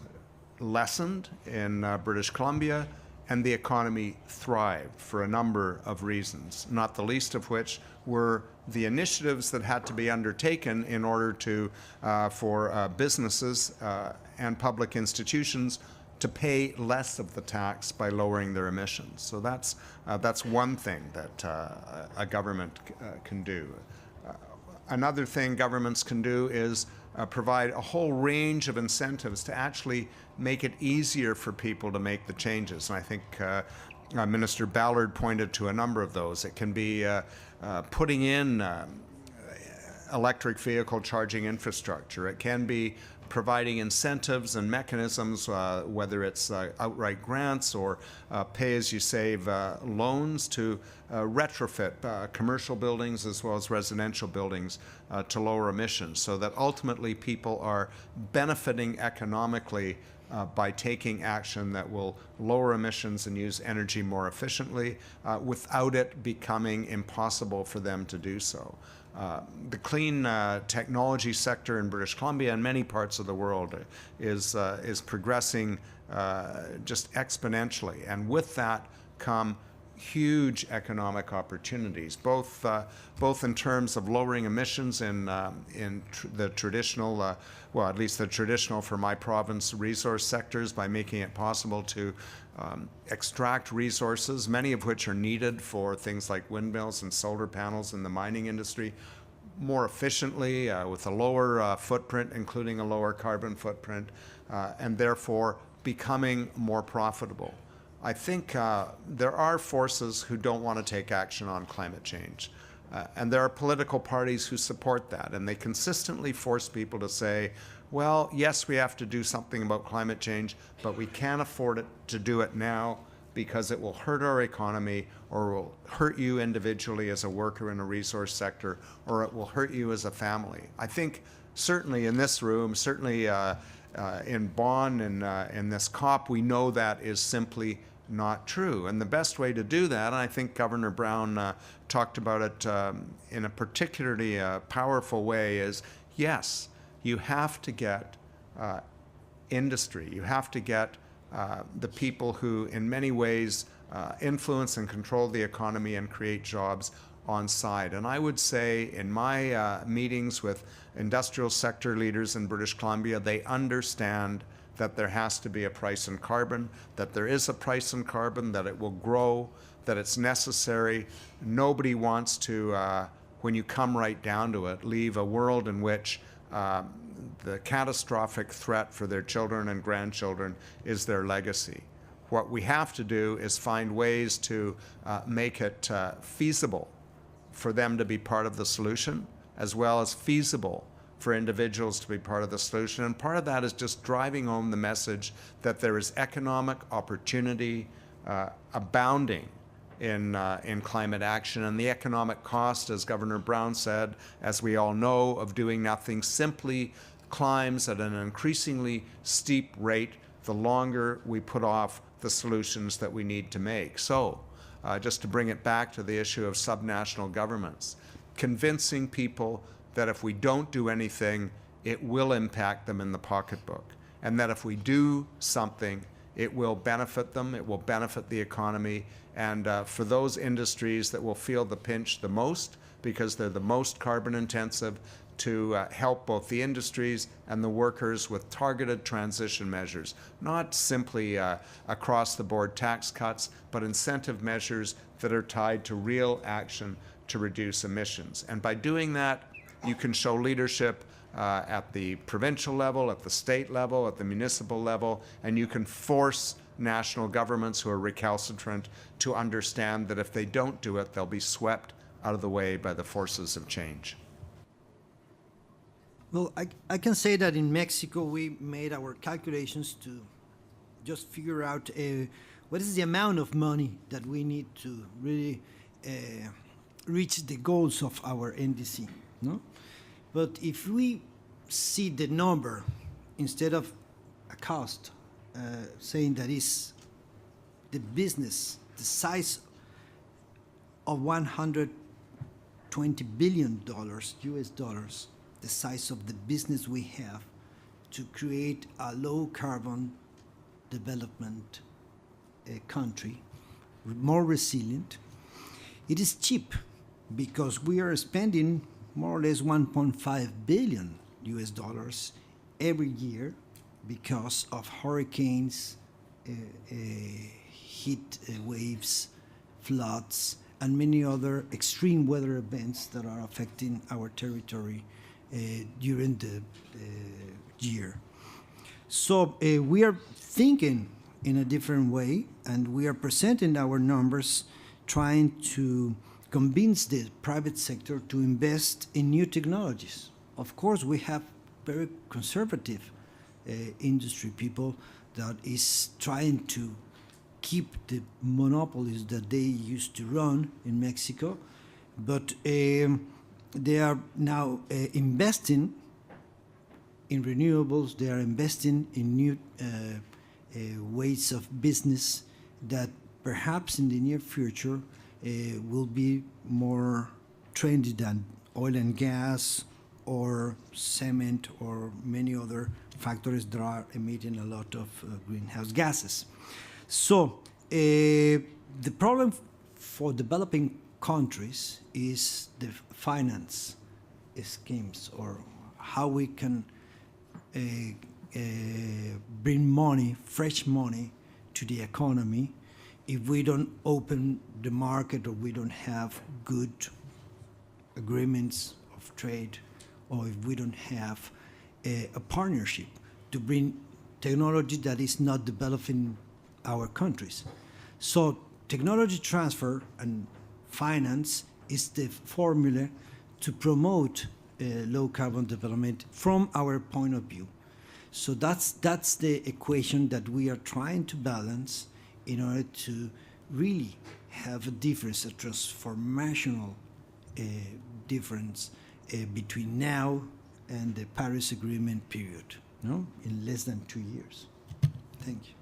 lessened in British Columbia, and the economy thrived for a number of reasons, not the least of which were the initiatives that had to be undertaken in order to, for businesses and public institutions to pay less of the tax by lowering their emissions. So that's one thing that a government can do. Another thing governments can do is provide a whole range of incentives to actually make it easier for people to make the changes. And I think Minister Ballard pointed to a number of those. It can be putting in electric vehicle charging infrastructure. It can be providing incentives and mechanisms, whether it's outright grants or pay-as-you-save loans to retrofit commercial buildings as well as residential buildings to lower emissions, so that ultimately people are benefiting economically by taking action that will lower emissions and use energy more efficiently without it becoming impossible for them to do so. The clean technology sector in British Columbia and many parts of the world is progressing just exponentially, and with that come huge economic opportunities, both in terms of lowering emissions in the traditional, well, at least the traditional for my province resource sectors, by making it possible to extract resources, many of which are needed for things like windmills and solar panels in the mining industry, more efficiently with a lower footprint, including a lower carbon footprint, and therefore becoming more profitable. I think there are forces who don't want to take action on climate change. And there are political parties who support that, and they consistently force people to say, well, yes, we have to do something about climate change, but we can't afford it to do it now because it will hurt our economy, or will hurt you individually as a worker in a resource sector, or it will hurt you as a family. I think certainly in this room, certainly in Bonn and in this COP, we know that is simply not true. And the best way to do that, and I think Governor Brown talked about it in a particularly powerful way, is yes, you have to get industry, you have to get the people who in many ways influence and control the economy and create jobs on side. And I would say in my meetings with industrial sector leaders in British Columbia, they understand that there has to be a price in carbon, that there is a price in carbon, that it will grow, that it's necessary. Nobody wants to, when you come right down to it, leave a world in which the catastrophic threat for their children and grandchildren is their legacy. What we have to do is find ways to make it feasible for them to be part of the solution, as well as feasible for individuals to be part of the solution. And part of that is just driving home the message that there is economic opportunity abounding in climate action, and the economic cost, as Governor Brown said, as we all know, of doing nothing simply climbs at an increasingly steep rate the longer we put off the solutions that we need to make. So, just to bring it back to the issue of subnational governments, convincing people that if we don't do anything, it will impact them in the pocketbook, and that if we do something, it will benefit them, it will benefit the economy, and for those industries that will feel the pinch the most, because they're the most carbon intensive, to help both the industries and the workers with targeted transition measures, not simply across-the-board tax cuts, but incentive measures that are tied to real action to reduce emissions. And by doing that, you can show leadership at the provincial level, at the state level, at the municipal level, and you can force national governments who are recalcitrant to understand that if they don't do it, they'll be swept out of the way by the forces of change. Well, I can say that in Mexico, we made our calculations to just figure out what is the amount of money that we need to really reach the goals of our NDC. No? But if we see the number instead of a cost, saying that is the business, the size of $120 billion US dollars, the size of the business we have to create a low carbon development country, more resilient. It is cheap because we are spending more or less 1.5 billion US dollars every year because of hurricanes, heat waves, floods, and many other extreme weather events that are affecting our territory during the year. So we are thinking in a different way, and we are presenting our numbers trying to convince the private sector to invest in new technologies. Of course, we have very conservative industry people that is trying to keep the monopolies that they used to run in Mexico, but they are now investing in renewables. They are investing in new ways of business that perhaps in the near future will be more trendy than oil and gas or cement or many other factories that are emitting a lot of greenhouse gases. So the problem for developing countries is the finance schemes, or how we can bring money, fresh money, to the economy if we don't open the market, or we don't have good agreements of trade, or if we don't have a partnership to bring technology that is not developing our countries. So technology transfer and finance is the formula to promote low carbon development from our point of view. So that's the equation that we are trying to balance in order to really have a difference, a transformational difference between now and the Paris Agreement period, no? In less than 2 years. Thank you.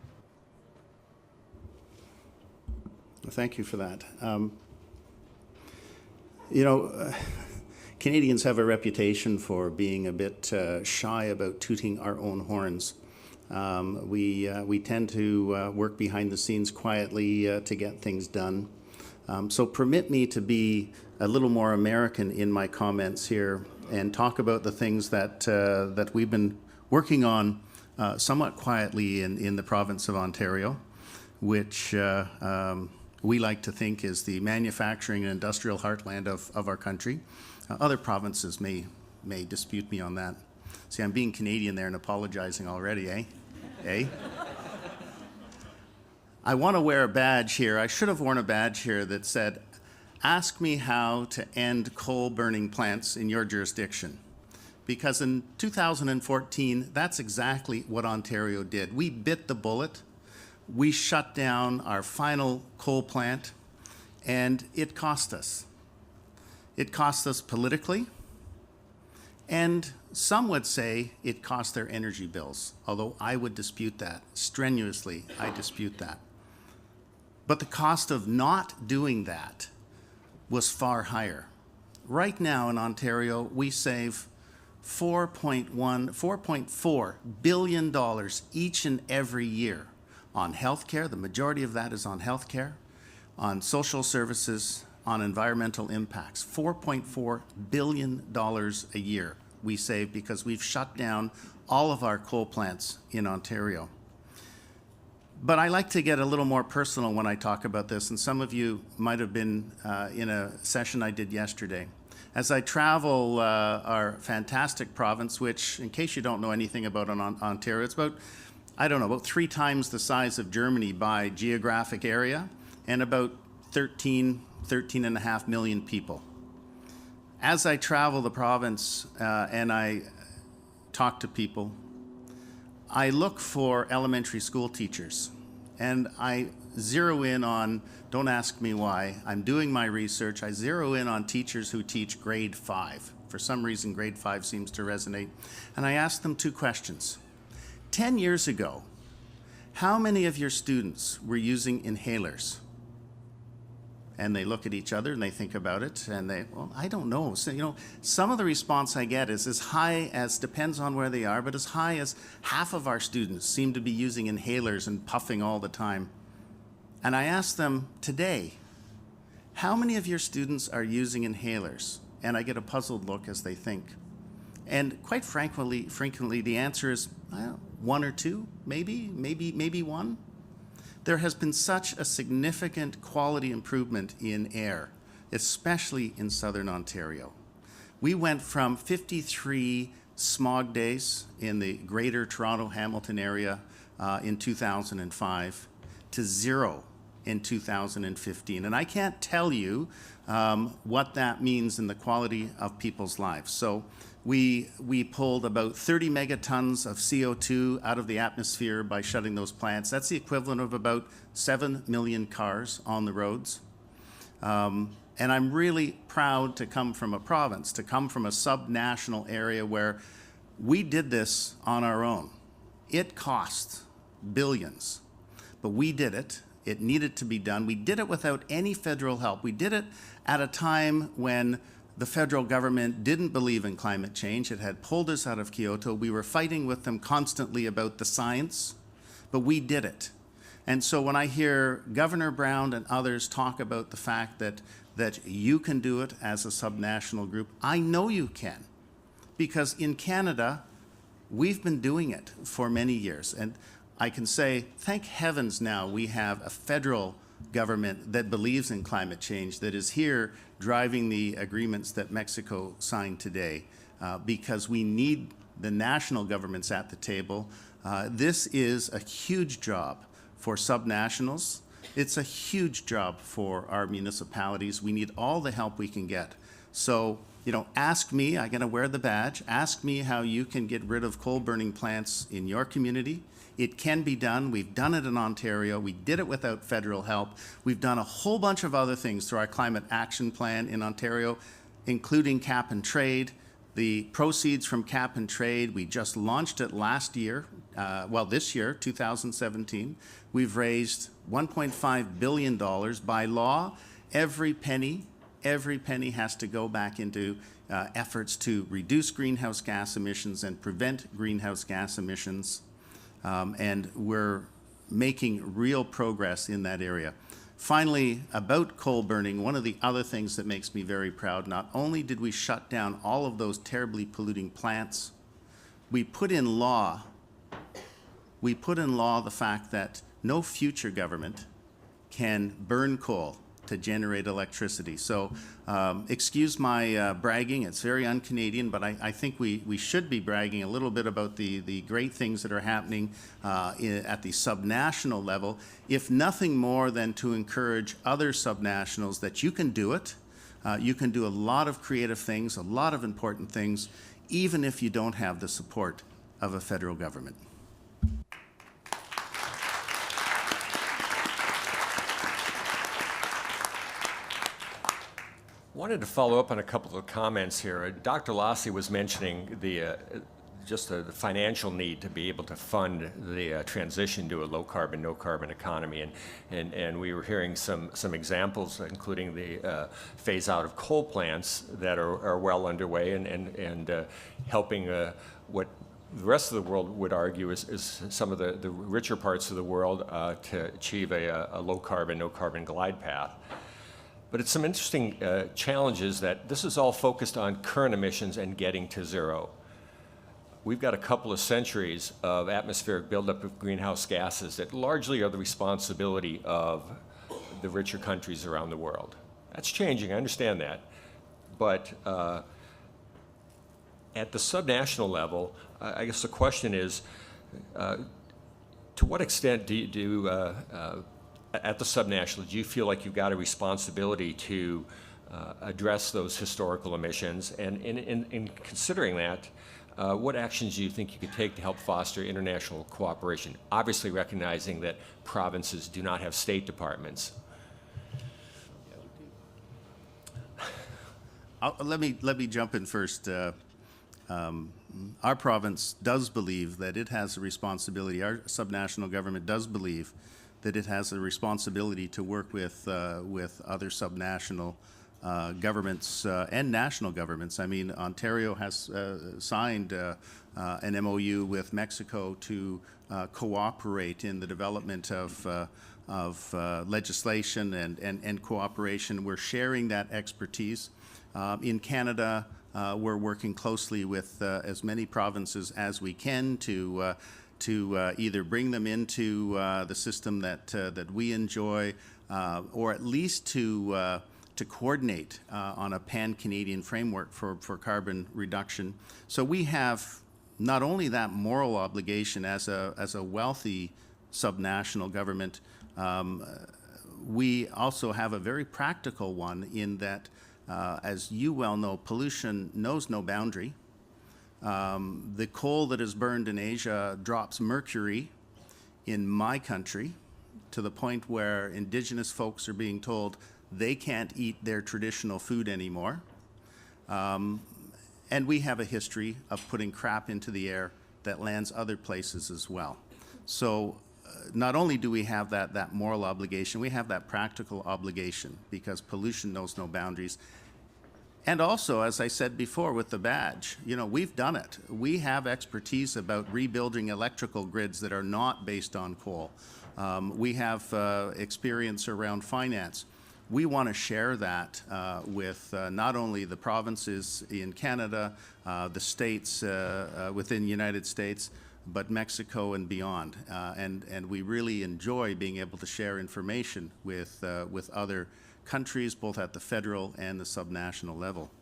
Thank you for that. Canadians have a reputation for being a bit shy about tooting our own horns. We tend to work behind the scenes quietly to get things done. So permit me to be a little more American in my comments here and talk about the things that we've been working on somewhat quietly in the province of Ontario, which we like to think is the manufacturing and industrial heartland of our country. Other provinces may dispute me on that. See, I'm being Canadian there and apologizing already, eh? I want to wear a badge here. I should have worn a badge here that said, "Ask me how to end coal-burning plants in your jurisdiction." Because in 2014, that's exactly what Ontario did. We bit the bullet. We shut down our final coal plant, and it cost us. It cost us politically, and some would say it cost their energy bills, although I would dispute that. Strenuously, I dispute that. But the cost of not doing that was far higher. Right now in Ontario, we save $4.4 billion each and every year on healthcare. The majority of that is on healthcare, on social services, on environmental impacts. $4.4 billion a year we save because we've shut down all of our coal plants in Ontario. But I like to get a little more personal when I talk about this, and some of you might have been in a session I did yesterday. As I travel our fantastic province, which, in case you don't know anything about Ontario, it's about 3 times the size of Germany by geographic area, and about 13.5 million people. As I travel the province and I talk to people, I look for elementary school teachers, and I zero in on, don't ask me why, I'm doing my research, I zero in on teachers who teach grade 5. For some reason, grade 5 seems to resonate. And I ask them 2 questions. 10 years ago, how many of your students were using inhalers? And they look at each other and they think about it and well, I don't know. So, some of the response I get is as high as, depends on where they are, but as high as half of our students seem to be using inhalers and puffing all the time. And I ask them today, how many of your students are using inhalers? And I get a puzzled look as they think. And quite frequently the answer is 1 or 2, maybe 1. there has been such a significant quality improvement in air, especially in southern Ontario. We went from 53 smog days in the greater Toronto-Hamilton area in 2005 to 0 in 2015. And I can't tell you what that means in the quality of people's lives. So we pulled about 30 megatons of CO2 out of the atmosphere by shutting those plants. That's the equivalent of about 7 million cars on the roads. And I'm really proud to come from a province, to come from a sub-national area where we did this on our own. It cost billions, but we did it. It needed to be done. We did it without any federal help. We did it at a time when the federal government didn't believe in climate change. It had pulled us out of Kyoto. We were fighting with them constantly about the science, but we did it. And so when I hear Governor Brown and others talk about the fact that you can do it as a subnational group, I know you can. Because in Canada, we've been doing it for many years. And I can say, thank heavens now we have a federal government that believes in climate change, that is here driving the agreements that Mexico signed today, because we need the national governments at the table. This is a huge job for subnationals. It's a huge job for our municipalities. We need all the help we can get. So, ask me, I'm gonna wear the badge, ask me how you can get rid of coal burning plants in your community. It can be done. We've done it in Ontario. We did it without federal help. We've done a whole bunch of other things through our climate action plan in Ontario, including cap and trade. The proceeds from cap and trade, we just launched it last year, this year, 2017. We've raised $1.5 billion by law. Every penny has to go back into efforts to reduce greenhouse gas emissions and prevent greenhouse gas emissions. And we're making real progress in that area. Finally, about coal burning, one of the other things that makes me very proud, not only did we shut down all of those terribly polluting plants, we put in law the fact that no future government can burn coal to generate electricity. So excuse my bragging, it's very un-Canadian, but I think we should be bragging a little bit about the great things that are happening at the subnational level, if nothing more than to encourage other subnationals that you can do it. You can do a lot of creative things, a lot of important things, even if you don't have the support of a federal government. Wanted to follow up on a couple of comments here. Dr. Lassie was mentioning the financial need to be able to fund the transition to a low-carbon, no-carbon economy, and we were hearing some examples, including the phase-out of coal plants that are well underway and helping what the rest of the world would argue is some of the richer parts of the world to achieve a low-carbon, no-carbon glide path. But it's some interesting challenges that this is all focused on current emissions and getting to zero. We've got a couple of centuries of atmospheric buildup of greenhouse gases that largely are the responsibility of the richer countries around the world. That's changing, I understand that. But at the subnational level, I guess the question is, to what extent at the subnational, do you feel like you've got a responsibility to address those historical emissions? And in considering that, what actions do you think you could take to help foster international cooperation? Obviously recognizing that provinces do not have state departments. Let me jump in first. Our province does believe that it has a responsibility, our subnational government does believe that it has a responsibility to work with other subnational governments and national governments. I mean, Ontario has signed an MOU with Mexico to cooperate in the development of legislation and cooperation. We're sharing that expertise. In Canada, we're working closely with as many provinces as we can to to either bring them into the system that we enjoy, or at least to coordinate on a pan-Canadian framework for carbon reduction. So we have not only that moral obligation as a wealthy subnational government, we also have a very practical one in that, as you well know, pollution knows no boundary. The coal that is burned in Asia drops mercury in my country to the point where Indigenous folks are being told they can't eat their traditional food anymore. And we have a history of putting crap into the air that lands other places as well. So not only do we have that moral obligation, we have that practical obligation because pollution knows no boundaries. And also, as I said before with the badge, you know, we've done it. We have expertise about rebuilding electrical grids that are not based on coal. We have experience around finance. We want to share that with not only the provinces in Canada, the states within the United States, but Mexico and beyond. And we really enjoy being able to share information with other countries, both at the federal and the subnational level.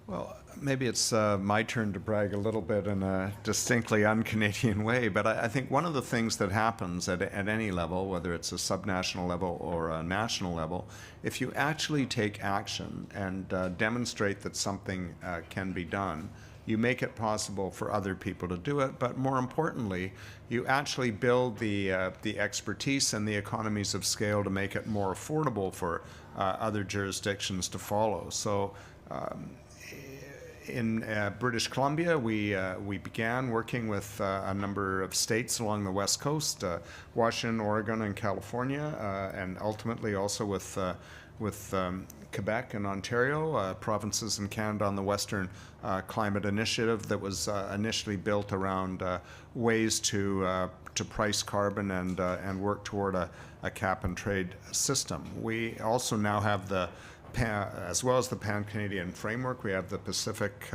Well, maybe it's my turn to brag a little bit in a distinctly un-Canadian way, but I think one of the things that happens at any level, whether it's a subnational level or a national level, if you actually take action and demonstrate that something can be done, you make it possible for other people to do it, but more importantly, you actually build the expertise and the economies of scale to make it more affordable for other jurisdictions to follow. So in British Columbia, we began working with a number of states along the West Coast, Washington, Oregon, and California, and ultimately also with Quebec and Ontario, provinces in Canada on the Western Climate Initiative that was initially built around ways to price carbon and work toward a cap and trade system. We also now have as well as the Pan-Canadian framework, we have the Pacific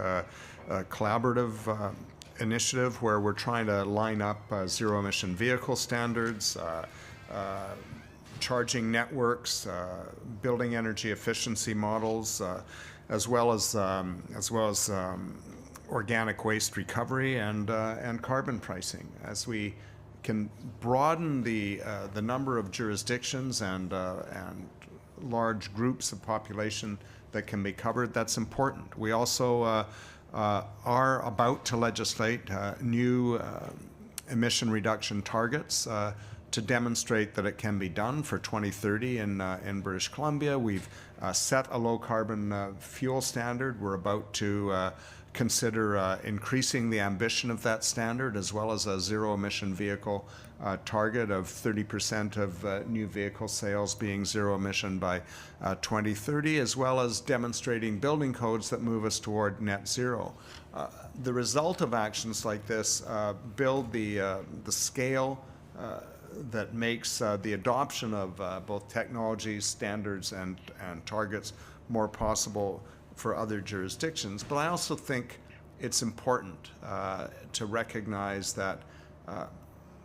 Collaborative Initiative where we're trying to line up zero-emission vehicle standards, charging networks, building energy efficiency models, as well as organic waste recovery and carbon pricing. As we can broaden the number of jurisdictions and large groups of population that can be covered, that's important. We also are about to legislate new emission reduction targets to demonstrate that it can be done for 2030 in British Columbia. We've set a low carbon fuel standard. We're about to consider increasing the ambition of that standard, as well as a zero emission vehicle target of 30% of new vehicle sales being zero emission by 2030, as well as demonstrating building codes that move us toward net zero. The result of actions like this build the scale that makes the adoption of both technologies, standards, and targets more possible for other jurisdictions. But I also think it's important to recognize that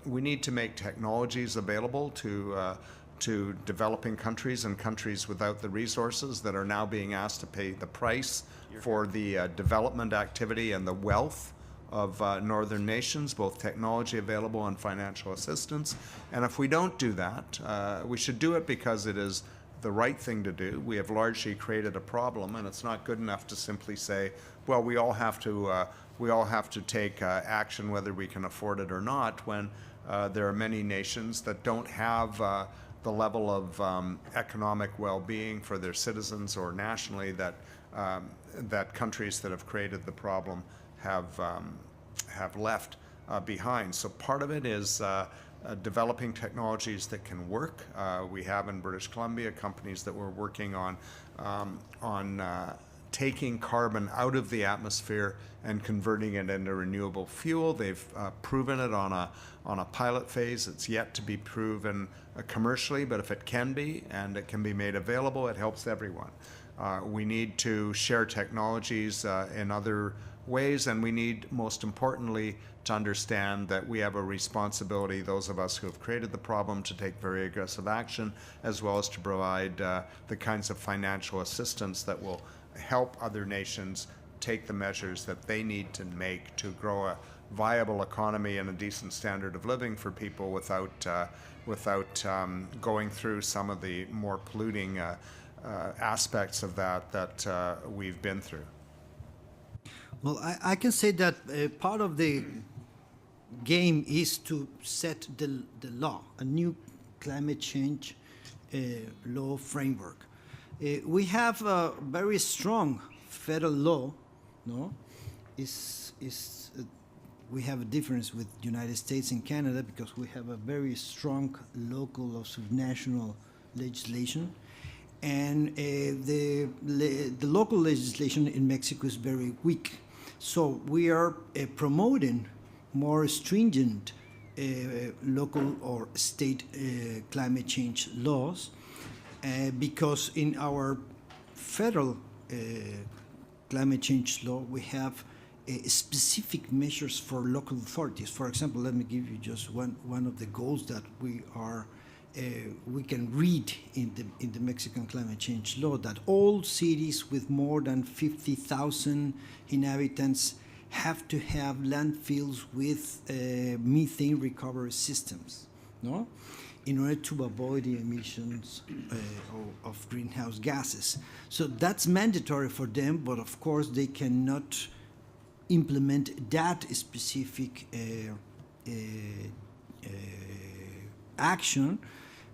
we need to make technologies available to developing countries and countries without the resources that are now being asked to pay the price for the development activity and the wealth of northern nations, both technology available and financial assistance. And if we don't do that, we should do it because it is the right thing to do. We have largely created a problem, and it's not good enough to simply say, well, we all have to take action whether we can afford it or not, when there are many nations that don't have the level of economic well-being for their citizens or nationally that countries that have created the problem have left behind. So part of it is developing technologies that can work. We have in British Columbia companies that we're working on taking carbon out of the atmosphere and converting it into renewable fuel. They've proven it on a pilot phase. It's yet to be proven commercially, but if it can be and it can be made available, it helps everyone. We need to share technologies in other ways, and we need, most importantly, to understand that we have a responsibility, those of us who have created the problem, to take very aggressive action, as well as to provide the kinds of financial assistance that will help other nations take the measures that they need to make to grow a viable economy and a decent standard of living for people without going through some of the more polluting aspects of that we've been through. Well, I can say that part of the game is to set the law, a new climate change law framework. We have a very strong federal law, no? We have a difference with the United States and Canada because we have a very strong local or subnational legislation. And the local legislation in Mexico is very weak. So we are promoting more stringent local or state climate change laws because in our federal climate change law, we have specific measures for local authorities. For example, let me give you just one of the goals that we can read in the Mexican climate change law, that all cities with more than 50,000 inhabitants have to have landfills with methane recovery systems, no? In order to avoid the emissions of greenhouse gases. So that's mandatory for them, but of course they cannot implement that specific action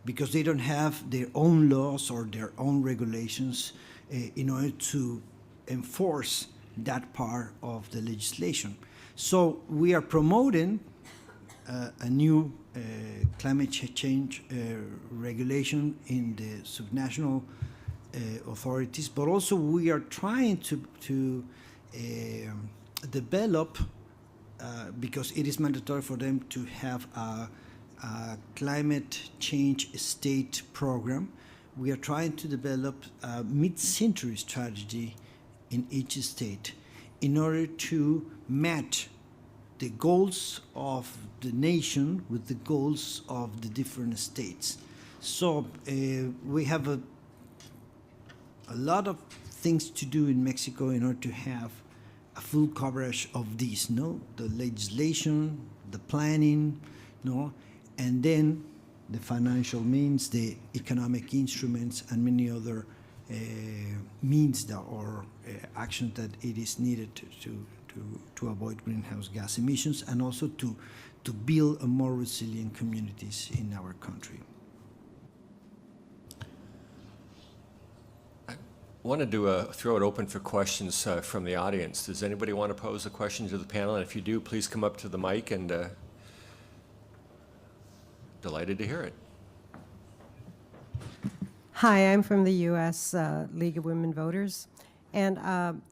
because they don't have their own laws or their own regulations in order to enforce that part of the legislation. So we are promoting a new climate change regulation in the subnational authorities, but also we are trying to develop, because it is mandatory for them to have a climate change state program. We are trying to develop a mid-century strategy in each state in order to match the goals of the nation with the goals of the different states. So we have a lot of things to do in Mexico in order to have a full coverage of these, no? The legislation, the planning, no? And then the financial means, the economic instruments, and many other means that, or actions that it is needed to avoid greenhouse gas emissions, and also to build a more resilient communities in our country. I wanted to throw it open for questions from the audience. Does anybody want to pose a question to the panel? And if you do, please come up to the mic, and delighted to hear it. Hi, I'm from the U.S. League of Women Voters. And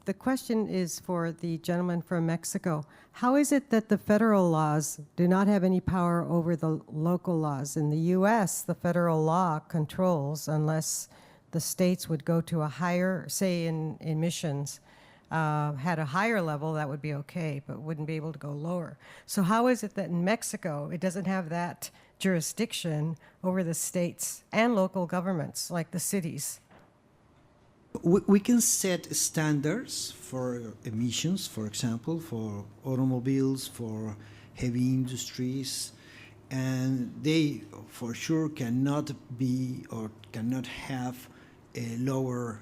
the question is for the gentleman from Mexico. How is it that the federal laws do not have any power over the local laws? In the U.S., the federal law controls, unless the states would go to a higher, say in emissions, had a higher level, that would be okay, but wouldn't be able to go lower. So how is it that in Mexico, it doesn't have that jurisdiction over the states and local governments, like the cities? We can set standards for emissions, for example, for automobiles, for heavy industries, and they for sure cannot be or cannot have lower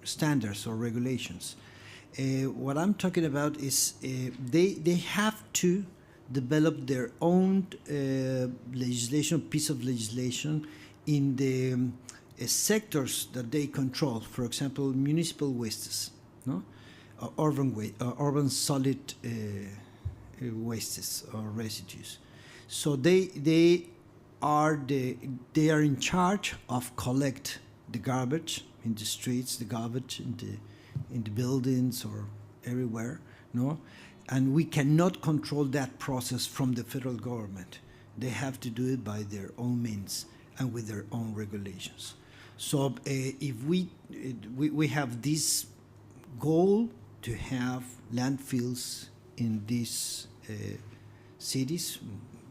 standards or regulations. What I'm talking about is they have to develop their own legislation, piece of legislation in the sectors that they control. For example, municipal wastes, no, urban solid wastes or residues. So they are in charge of collect the garbage in the streets, the garbage in the buildings or everywhere, no. And we cannot control that process from the federal government. They have to do it by their own means and with their own regulations. So if we have this goal to have landfills in these cities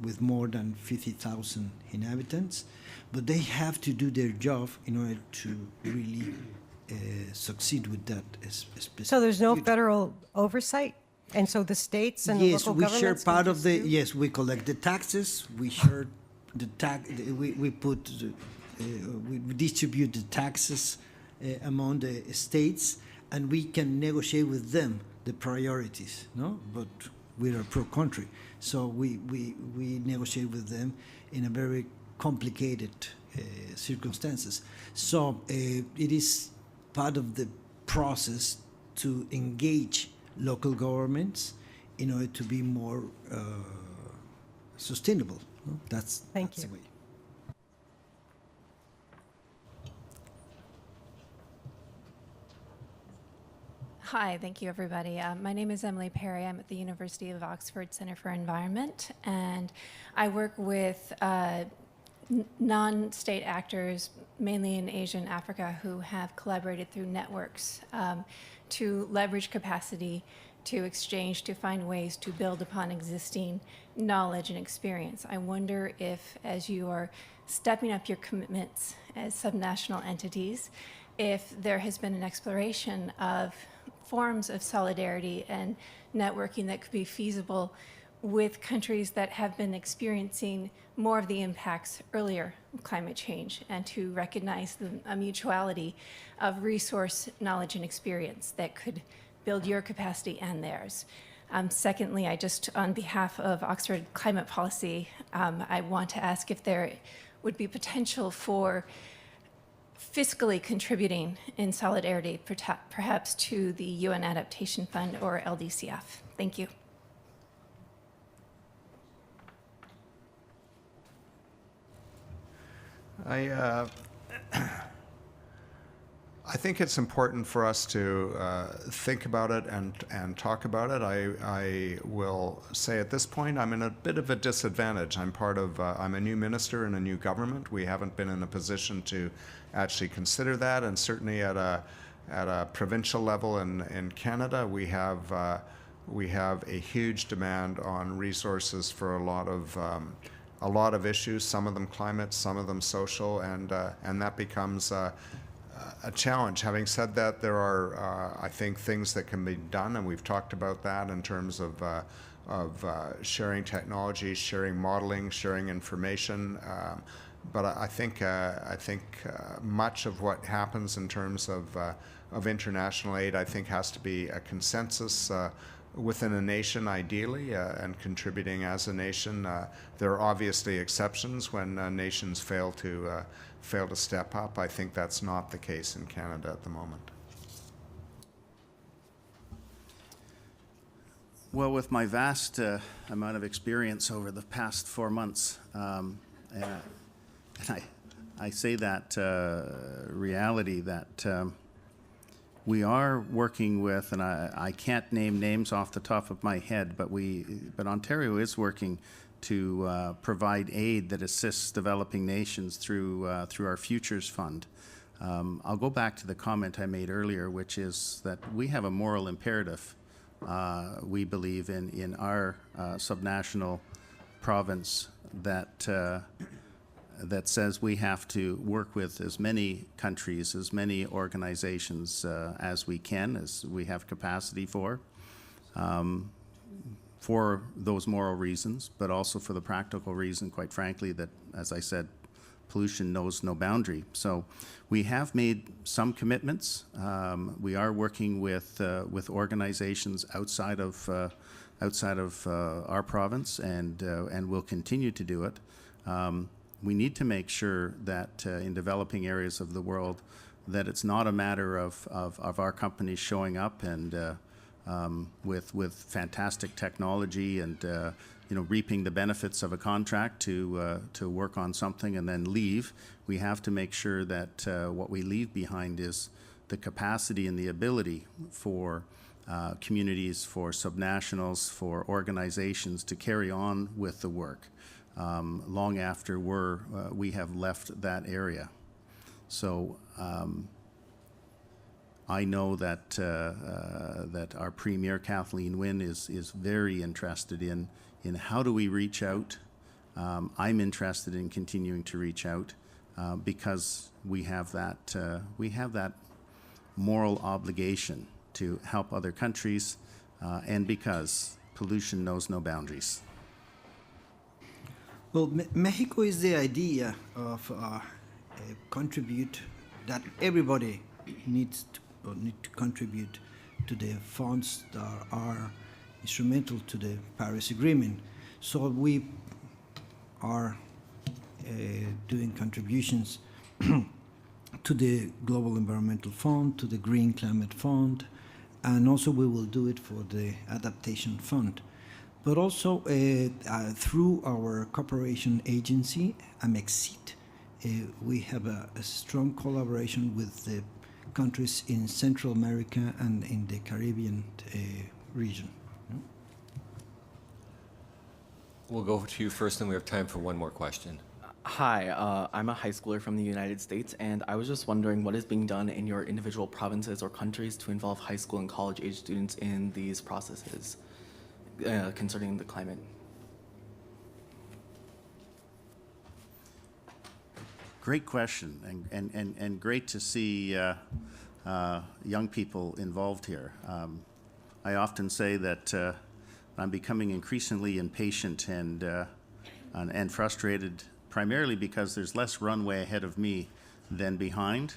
with more than 50,000 inhabitants, but they have to do their job in order to really succeed with that specific. So there's no duty. federal oversight? And so the states and Yes, the local we share governments can part of just the, do- yes, we collect the taxes, we share the tax, we put, we distribute the taxes among the states, and we can negotiate with them the priorities, no? But we're a pro-country, so we negotiate with them in a very complicated circumstances. So it is part of the process to engage local governments in order to be more sustainable. No? That's Thank the you. way. Hi, thank you, everybody. My name is Emily Perry. I'm at the University of Oxford Center for Environment, and I work with non-state actors, mainly in Asia and Africa, who have collaborated through networks to leverage capacity, to exchange, to find ways to build upon existing knowledge and experience. I wonder if, as you are stepping up your commitments as subnational entities, if there has been an exploration of forms of solidarity and networking that could be feasible with countries that have been experiencing more of the impacts earlier of climate change, and to recognize a mutuality of resource, knowledge, and experience that could build your capacity and theirs. Secondly, I just, on behalf of Oxford Climate Policy, I want to ask if there would be potential for fiscally contributing in solidarity, perhaps to the UN Adaptation Fund or LDCF. Thank you. I think it's important for us to think about it and talk about it. I will say at this point, I'm in a bit of a disadvantage. I'm a new minister in a new government. We haven't been in a position to actually consider that, and certainly at a provincial level in Canada, we have a huge demand on resources for a lot of issues. Some of them climate, some of them social, and that becomes a challenge. Having said that, there are, I think, things that can be done, and we've talked about that in terms of sharing technology, sharing modeling, sharing information. But I think much of what happens in terms of international aid, I think, has to be a consensus within a nation, ideally, and contributing as a nation. There are obviously exceptions when nations fail to step up. I think that's not the case in Canada at the moment. Well, with my vast amount of experience over the past 4 months, and I say that reality that we are working with, and I can't name names off the top of my head, but Ontario is working to provide aid that assists developing nations through our Futures Fund. I'll go back to the comment I made earlier, which is that we have a moral imperative, we believe, in our subnational province that says we have to work with as many countries, as many organizations as we can, as we have capacity for those moral reasons, but also for the practical reason, quite frankly, that, as I said, pollution knows no boundary. So we have made some commitments. We are working with organizations outside of our province, and will continue to do it. We need to make sure that in developing areas of the world, that it's not a matter of our companies showing up and with fantastic technology and reaping the benefits of a contract to work on something and then leave. We have to make sure that what we leave behind is the capacity and the ability for communities, for subnationals, for organizations to carry on with the work long after we have left that area. So I know that that our Premier Kathleen Wynne is very interested in how do we reach out. I'm interested in continuing to reach out because we have that moral obligation to help other countries, and because pollution knows no boundaries. Well, Mexico is the idea of contribute that everybody needs to contribute to the funds that are instrumental to the Paris Agreement. So we are doing contributions to the Global Environmental Fund, to the Green Climate Fund, and also we will do it for the Adaptation Fund. But also through our cooperation agency, AMEXIT, we have a strong collaboration with the countries in Central America and in the Caribbean region. We'll go to you first, and we have time for one more question. Hi, I'm a high schooler from the United States, and I was just wondering what is being done in your individual provinces or countries to involve high school and college age students in these processes concerning the climate. Great question, and great to see young people involved here. I often say that I'm becoming increasingly impatient and frustrated, primarily because there's less runway ahead of me than behind.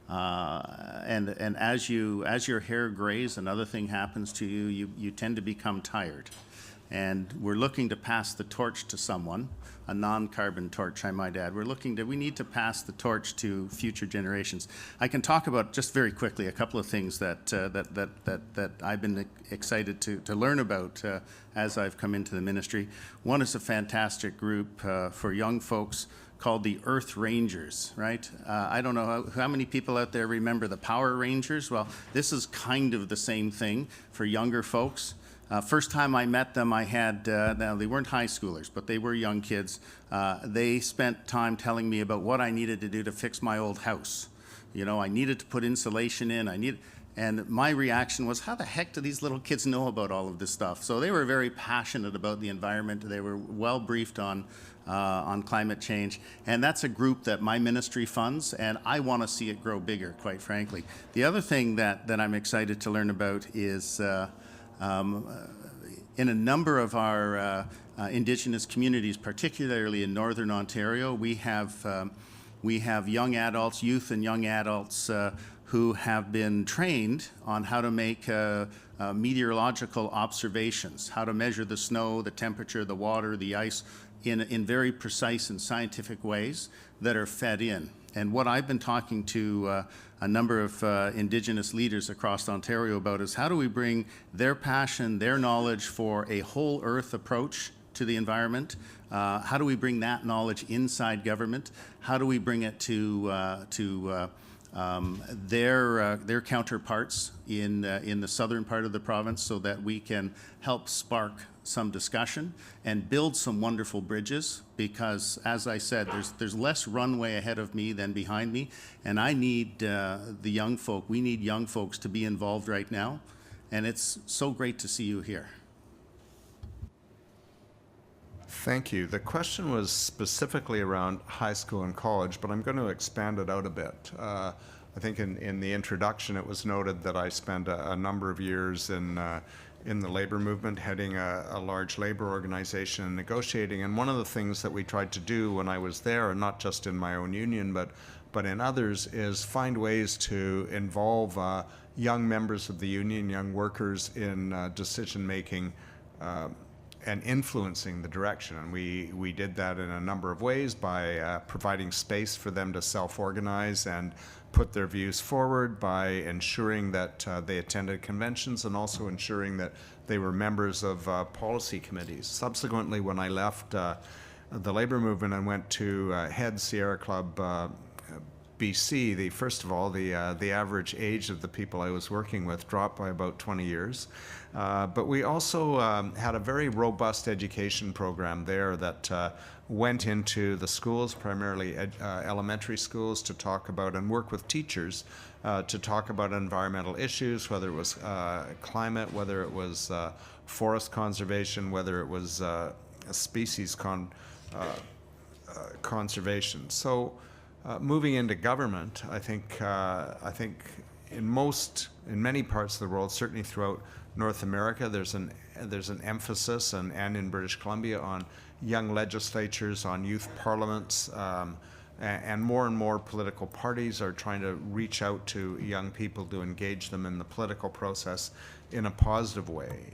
And as your hair grays, another thing happens to you, you tend to become tired. And we're looking to pass the torch to someone, a non-carbon torch, I might add. We need to pass the torch to future generations. I can talk about, just very quickly, a couple of things that I've been excited to learn about as I've come into the ministry. One is a fantastic group for young folks called the Earth Rangers, right? I don't know how many people out there remember the Power Rangers. Well, this is kind of the same thing for younger folks. First time I met them, I had, now they weren't high schoolers, but they were young kids. They spent time telling me about what I needed to do to fix my old house. You know, I needed to put insulation in, and my reaction was, how the heck do these little kids know about all of this stuff? So they were very passionate about the environment. They were well briefed on climate change. And that's a group that my ministry funds, and I want to see it grow bigger, quite frankly. The other thing that I'm excited to learn about is in a number of our Indigenous communities, particularly in Northern Ontario, we have young adults, youth and young adults who have been trained on how to make meteorological observations, how to measure the snow, the temperature, the water, the ice in very precise and scientific ways that are fed in. And what I've been talking to a number of Indigenous leaders across Ontario about is how do we bring their passion, their knowledge for a whole earth approach to the environment? How do we bring that knowledge inside government? How do we bring it to their counterparts in the southern part of the province so that we can help spark some discussion and build some wonderful bridges? Because, as I said, there's less runway ahead of me than behind me, and I need the young folk. We need young folks to be involved right now, and it's so great to see you here. Thank you. The question was specifically around high school and college, but I'm going to expand it out a bit. I think in the introduction it was noted that I spent a number of years in the labor movement, heading a large labor organization and negotiating. And one of the things that we tried to do when I was there, and not just in my own union, but in others, is find ways to involve young members of the union, young workers in decision-making and influencing the direction. And we did that in a number of ways by providing space for them to self-organize and put their views forward, by ensuring that they attended conventions and also ensuring that they were members of policy committees. Subsequently, when I left the labor movement and went to head Sierra Club BC, first of all, the average age of the people I was working with dropped by about 20 years. But we also had a very robust education program there that went into the schools, primarily elementary schools, to talk about and work with teachers to talk about environmental issues, whether it was climate, whether it was forest conservation, whether it was species conservation. So moving into government, I think in many parts of the world, certainly throughout North America, there's an emphasis, and in British Columbia, on young legislatures, on youth parliaments, and more political parties are trying to reach out to young people to engage them in the political process in a positive way.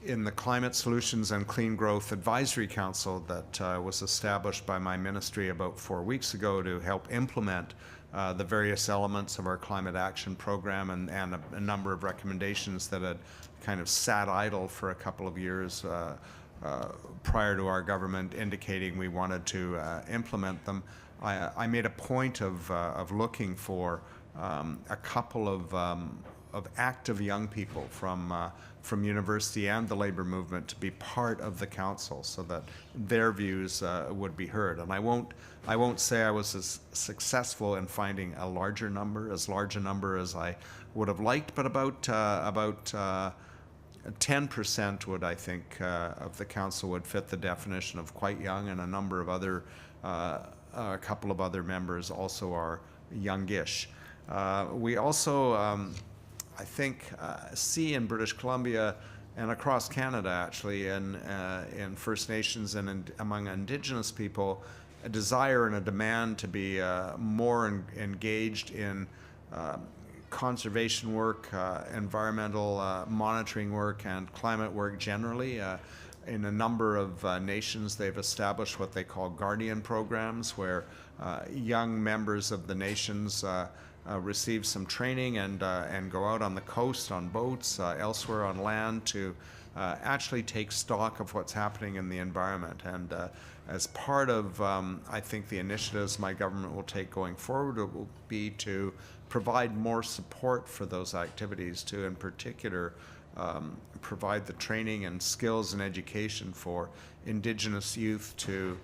In the Climate Solutions and Clean Growth Advisory Council that was established by my ministry about 4 weeks ago to help implement the various elements of our climate action program and a number of recommendations that had kind of sat idle for a couple of years prior to our government indicating we wanted to implement them. I made a point of looking for a couple of active young people from university and the labor movement to be part of the council so that their views would be heard. And I won't say I was as successful in finding a large a number as I would have liked, but about 10% would, I think, of the council would fit the definition of quite young, and a number of other, a couple of other members also are youngish. We also, I think, see in British Columbia and across Canada, actually, in First Nations and among Indigenous people, a desire and a demand to be more engaged in conservation work, environmental monitoring work, and climate work generally. In a number of nations, they've established what they call guardian programs, where young members of the nations receive some training and go out on the coast on boats, elsewhere on land, to actually take stock of what's happening in the environment. And as part of, I think, the initiatives my government will take going forward, it will be to provide more support for those activities, to, in particular, provide the training and skills and education for Indigenous youth to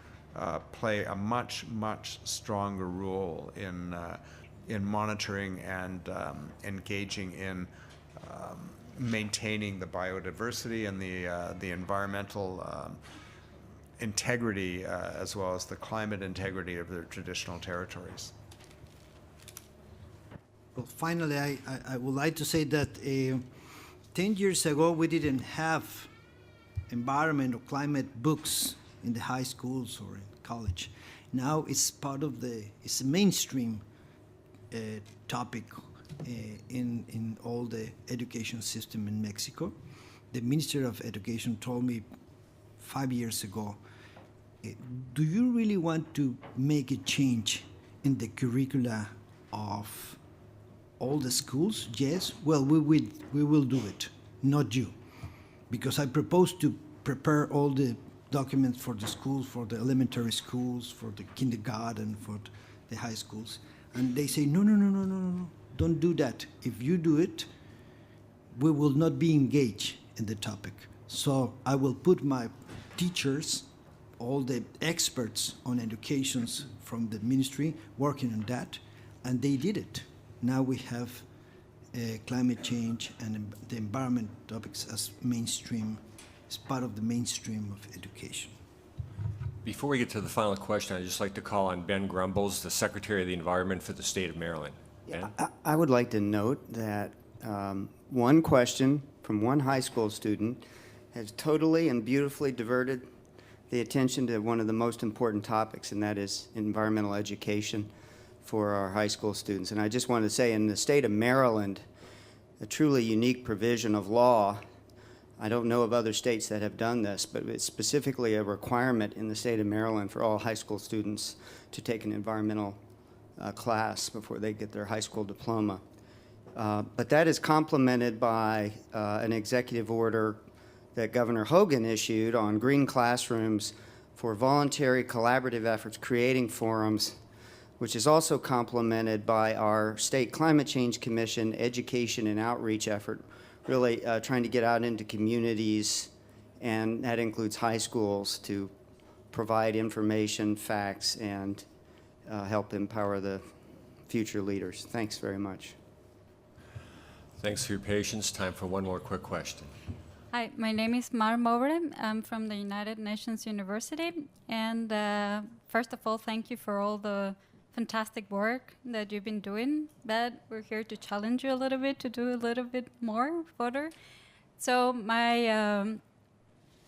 play a much stronger role in monitoring and engaging in maintaining the biodiversity and the environmental integrity as well as the climate integrity of their traditional territories. Well, finally, I would like to say that 10 years ago, we didn't have environment or climate books in the high schools or in college. Now it's part of it's a mainstream topic in all the education system in Mexico. The Minister of Education told me 5 years ago, do you really want to make a change in the curricula of all the schools? Yes. Well, we will do it, not you, because I propose to prepare all the documents for the schools, for the elementary schools, for the kindergarten, for the high schools. And they say, no, don't do that. If you do it, we will not be engaged in the topic. So I will put my teachers, all the experts on educations from the ministry working on that, and they did it. Now we have climate change and the environment topics as mainstream, as part of the mainstream of education. Before we get to the final question, I'd just like to call on Ben Grumbles, the Secretary of the Environment for the State of Maryland. Ben? I would like to note that one question from one high school student has totally and beautifully diverted the attention to one of the most important topics, and that is environmental education for our high school students. And I just want to say, in the state of Maryland, a truly unique provision of law, I don't know of other states that have done this, but it's specifically a requirement in the state of Maryland for all high school students to take an environmental class before they get their high school diploma. But that is complemented by an executive order that Governor Hogan issued on green classrooms for voluntary collaborative efforts, creating forums which is also complemented by our State Climate Change Commission education and outreach effort, really trying to get out into communities, and that includes high schools, to provide information, facts, and help empower the future leaders. Thanks very much. Thanks for your patience. Time for one more quick question. Hi, my name is Mar Mobre. I'm from the United Nations University. And first of all, thank you for all the fantastic work that you've been doing. But we're here to challenge you a little bit, to do a little bit more further. So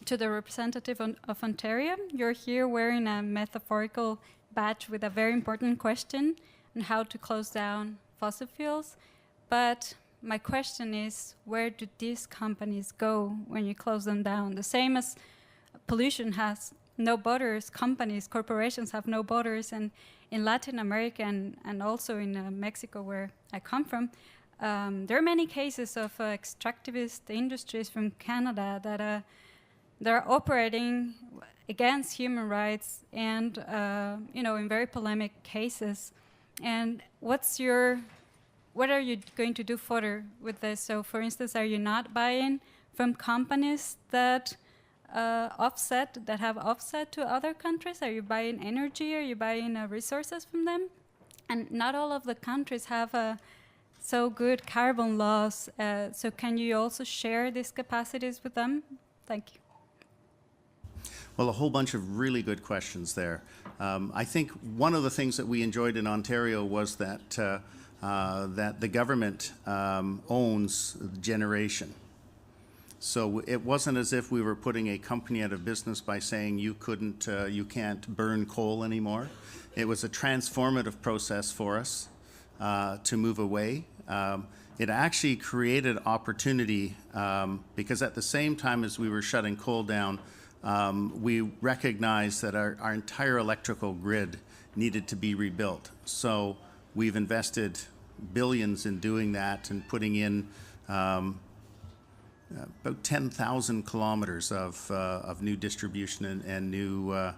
to the representative of Ontario, you're here wearing a metaphorical badge with a very important question on how to close down fossil fuels. But my question is, where do these companies go when you close them down? The same as pollution has no borders, companies, corporations have no borders, and in Latin America and also in Mexico, where I come from, there are many cases of extractivist industries from Canada that they're operating against human rights and in very polemic cases. And what are you going to do further with this? So, for instance, are you not buying from companies that have offset to other countries? Are you buying energy? Are you buying resources from them? And not all of the countries have so good carbon laws. So can you also share these capacities with them? Thank you. Well, a whole bunch of really good questions there. I think one of the things that we enjoyed in Ontario was that that the government owns generation. So it wasn't as if we were putting a company out of business by saying you can't burn coal anymore. It was a transformative process for us to move away. It actually created opportunity because at the same time as we were shutting coal down, we recognized that our entire electrical grid needed to be rebuilt. So we've invested billions in doing that and putting in about 10,000 kilometers of new distribution and new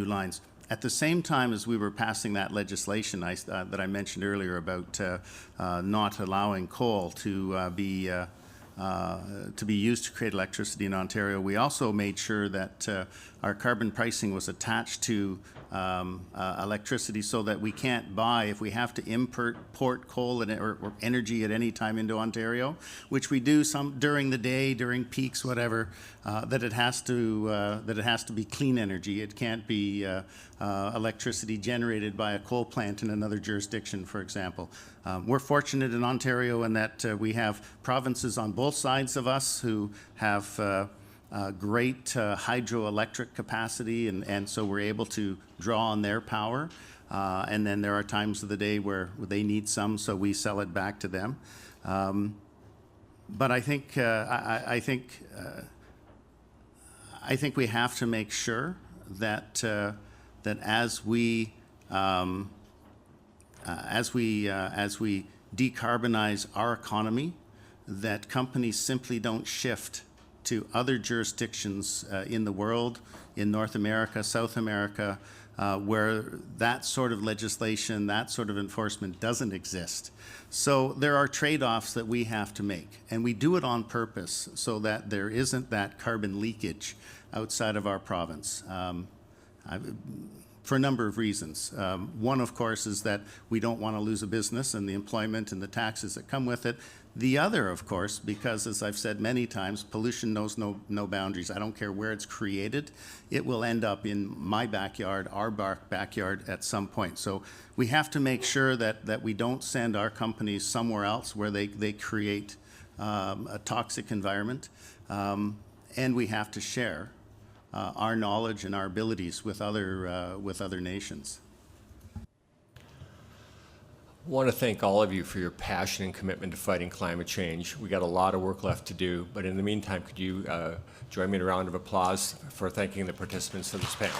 lines. At the same time as we were passing that legislation that I mentioned earlier about not allowing coal to be used to create electricity in Ontario, we also made sure that our carbon pricing was attached to electricity so that we can't buy, if we have to import coal or energy at any time into Ontario, which we do some during the day, during peaks, whatever, that it has to be clean energy. It can't be electricity generated by a coal plant in another jurisdiction, for example. We're fortunate in Ontario in that we have provinces on both sides of us who have great hydroelectric capacity, and so we're able to draw on their power. And then there are times of the day where they need some, so we sell it back to them. But I think we have to make sure that that as we decarbonize our economy, that companies simply don't shift to other jurisdictions in the world, in North America, South America, where that sort of legislation, that sort of enforcement doesn't exist. So there are trade-offs that we have to make, and we do it on purpose so that there isn't that carbon leakage outside of our province. For a number of reasons. One, of course, is that we don't want to lose a business and the employment and the taxes that come with it. The other, of course, because as I've said many times, pollution knows no boundaries. I don't care where it's created. It will end up in my backyard, our backyard at some point. So we have to make sure that we don't send our companies somewhere else where they create a toxic environment. And we have to share our knowledge and our abilities with other nations. I want to thank all of you for your passion and commitment to fighting climate change. We got a lot of work left to do, but in the meantime, could you join me in a round of applause for thanking the participants of this panel?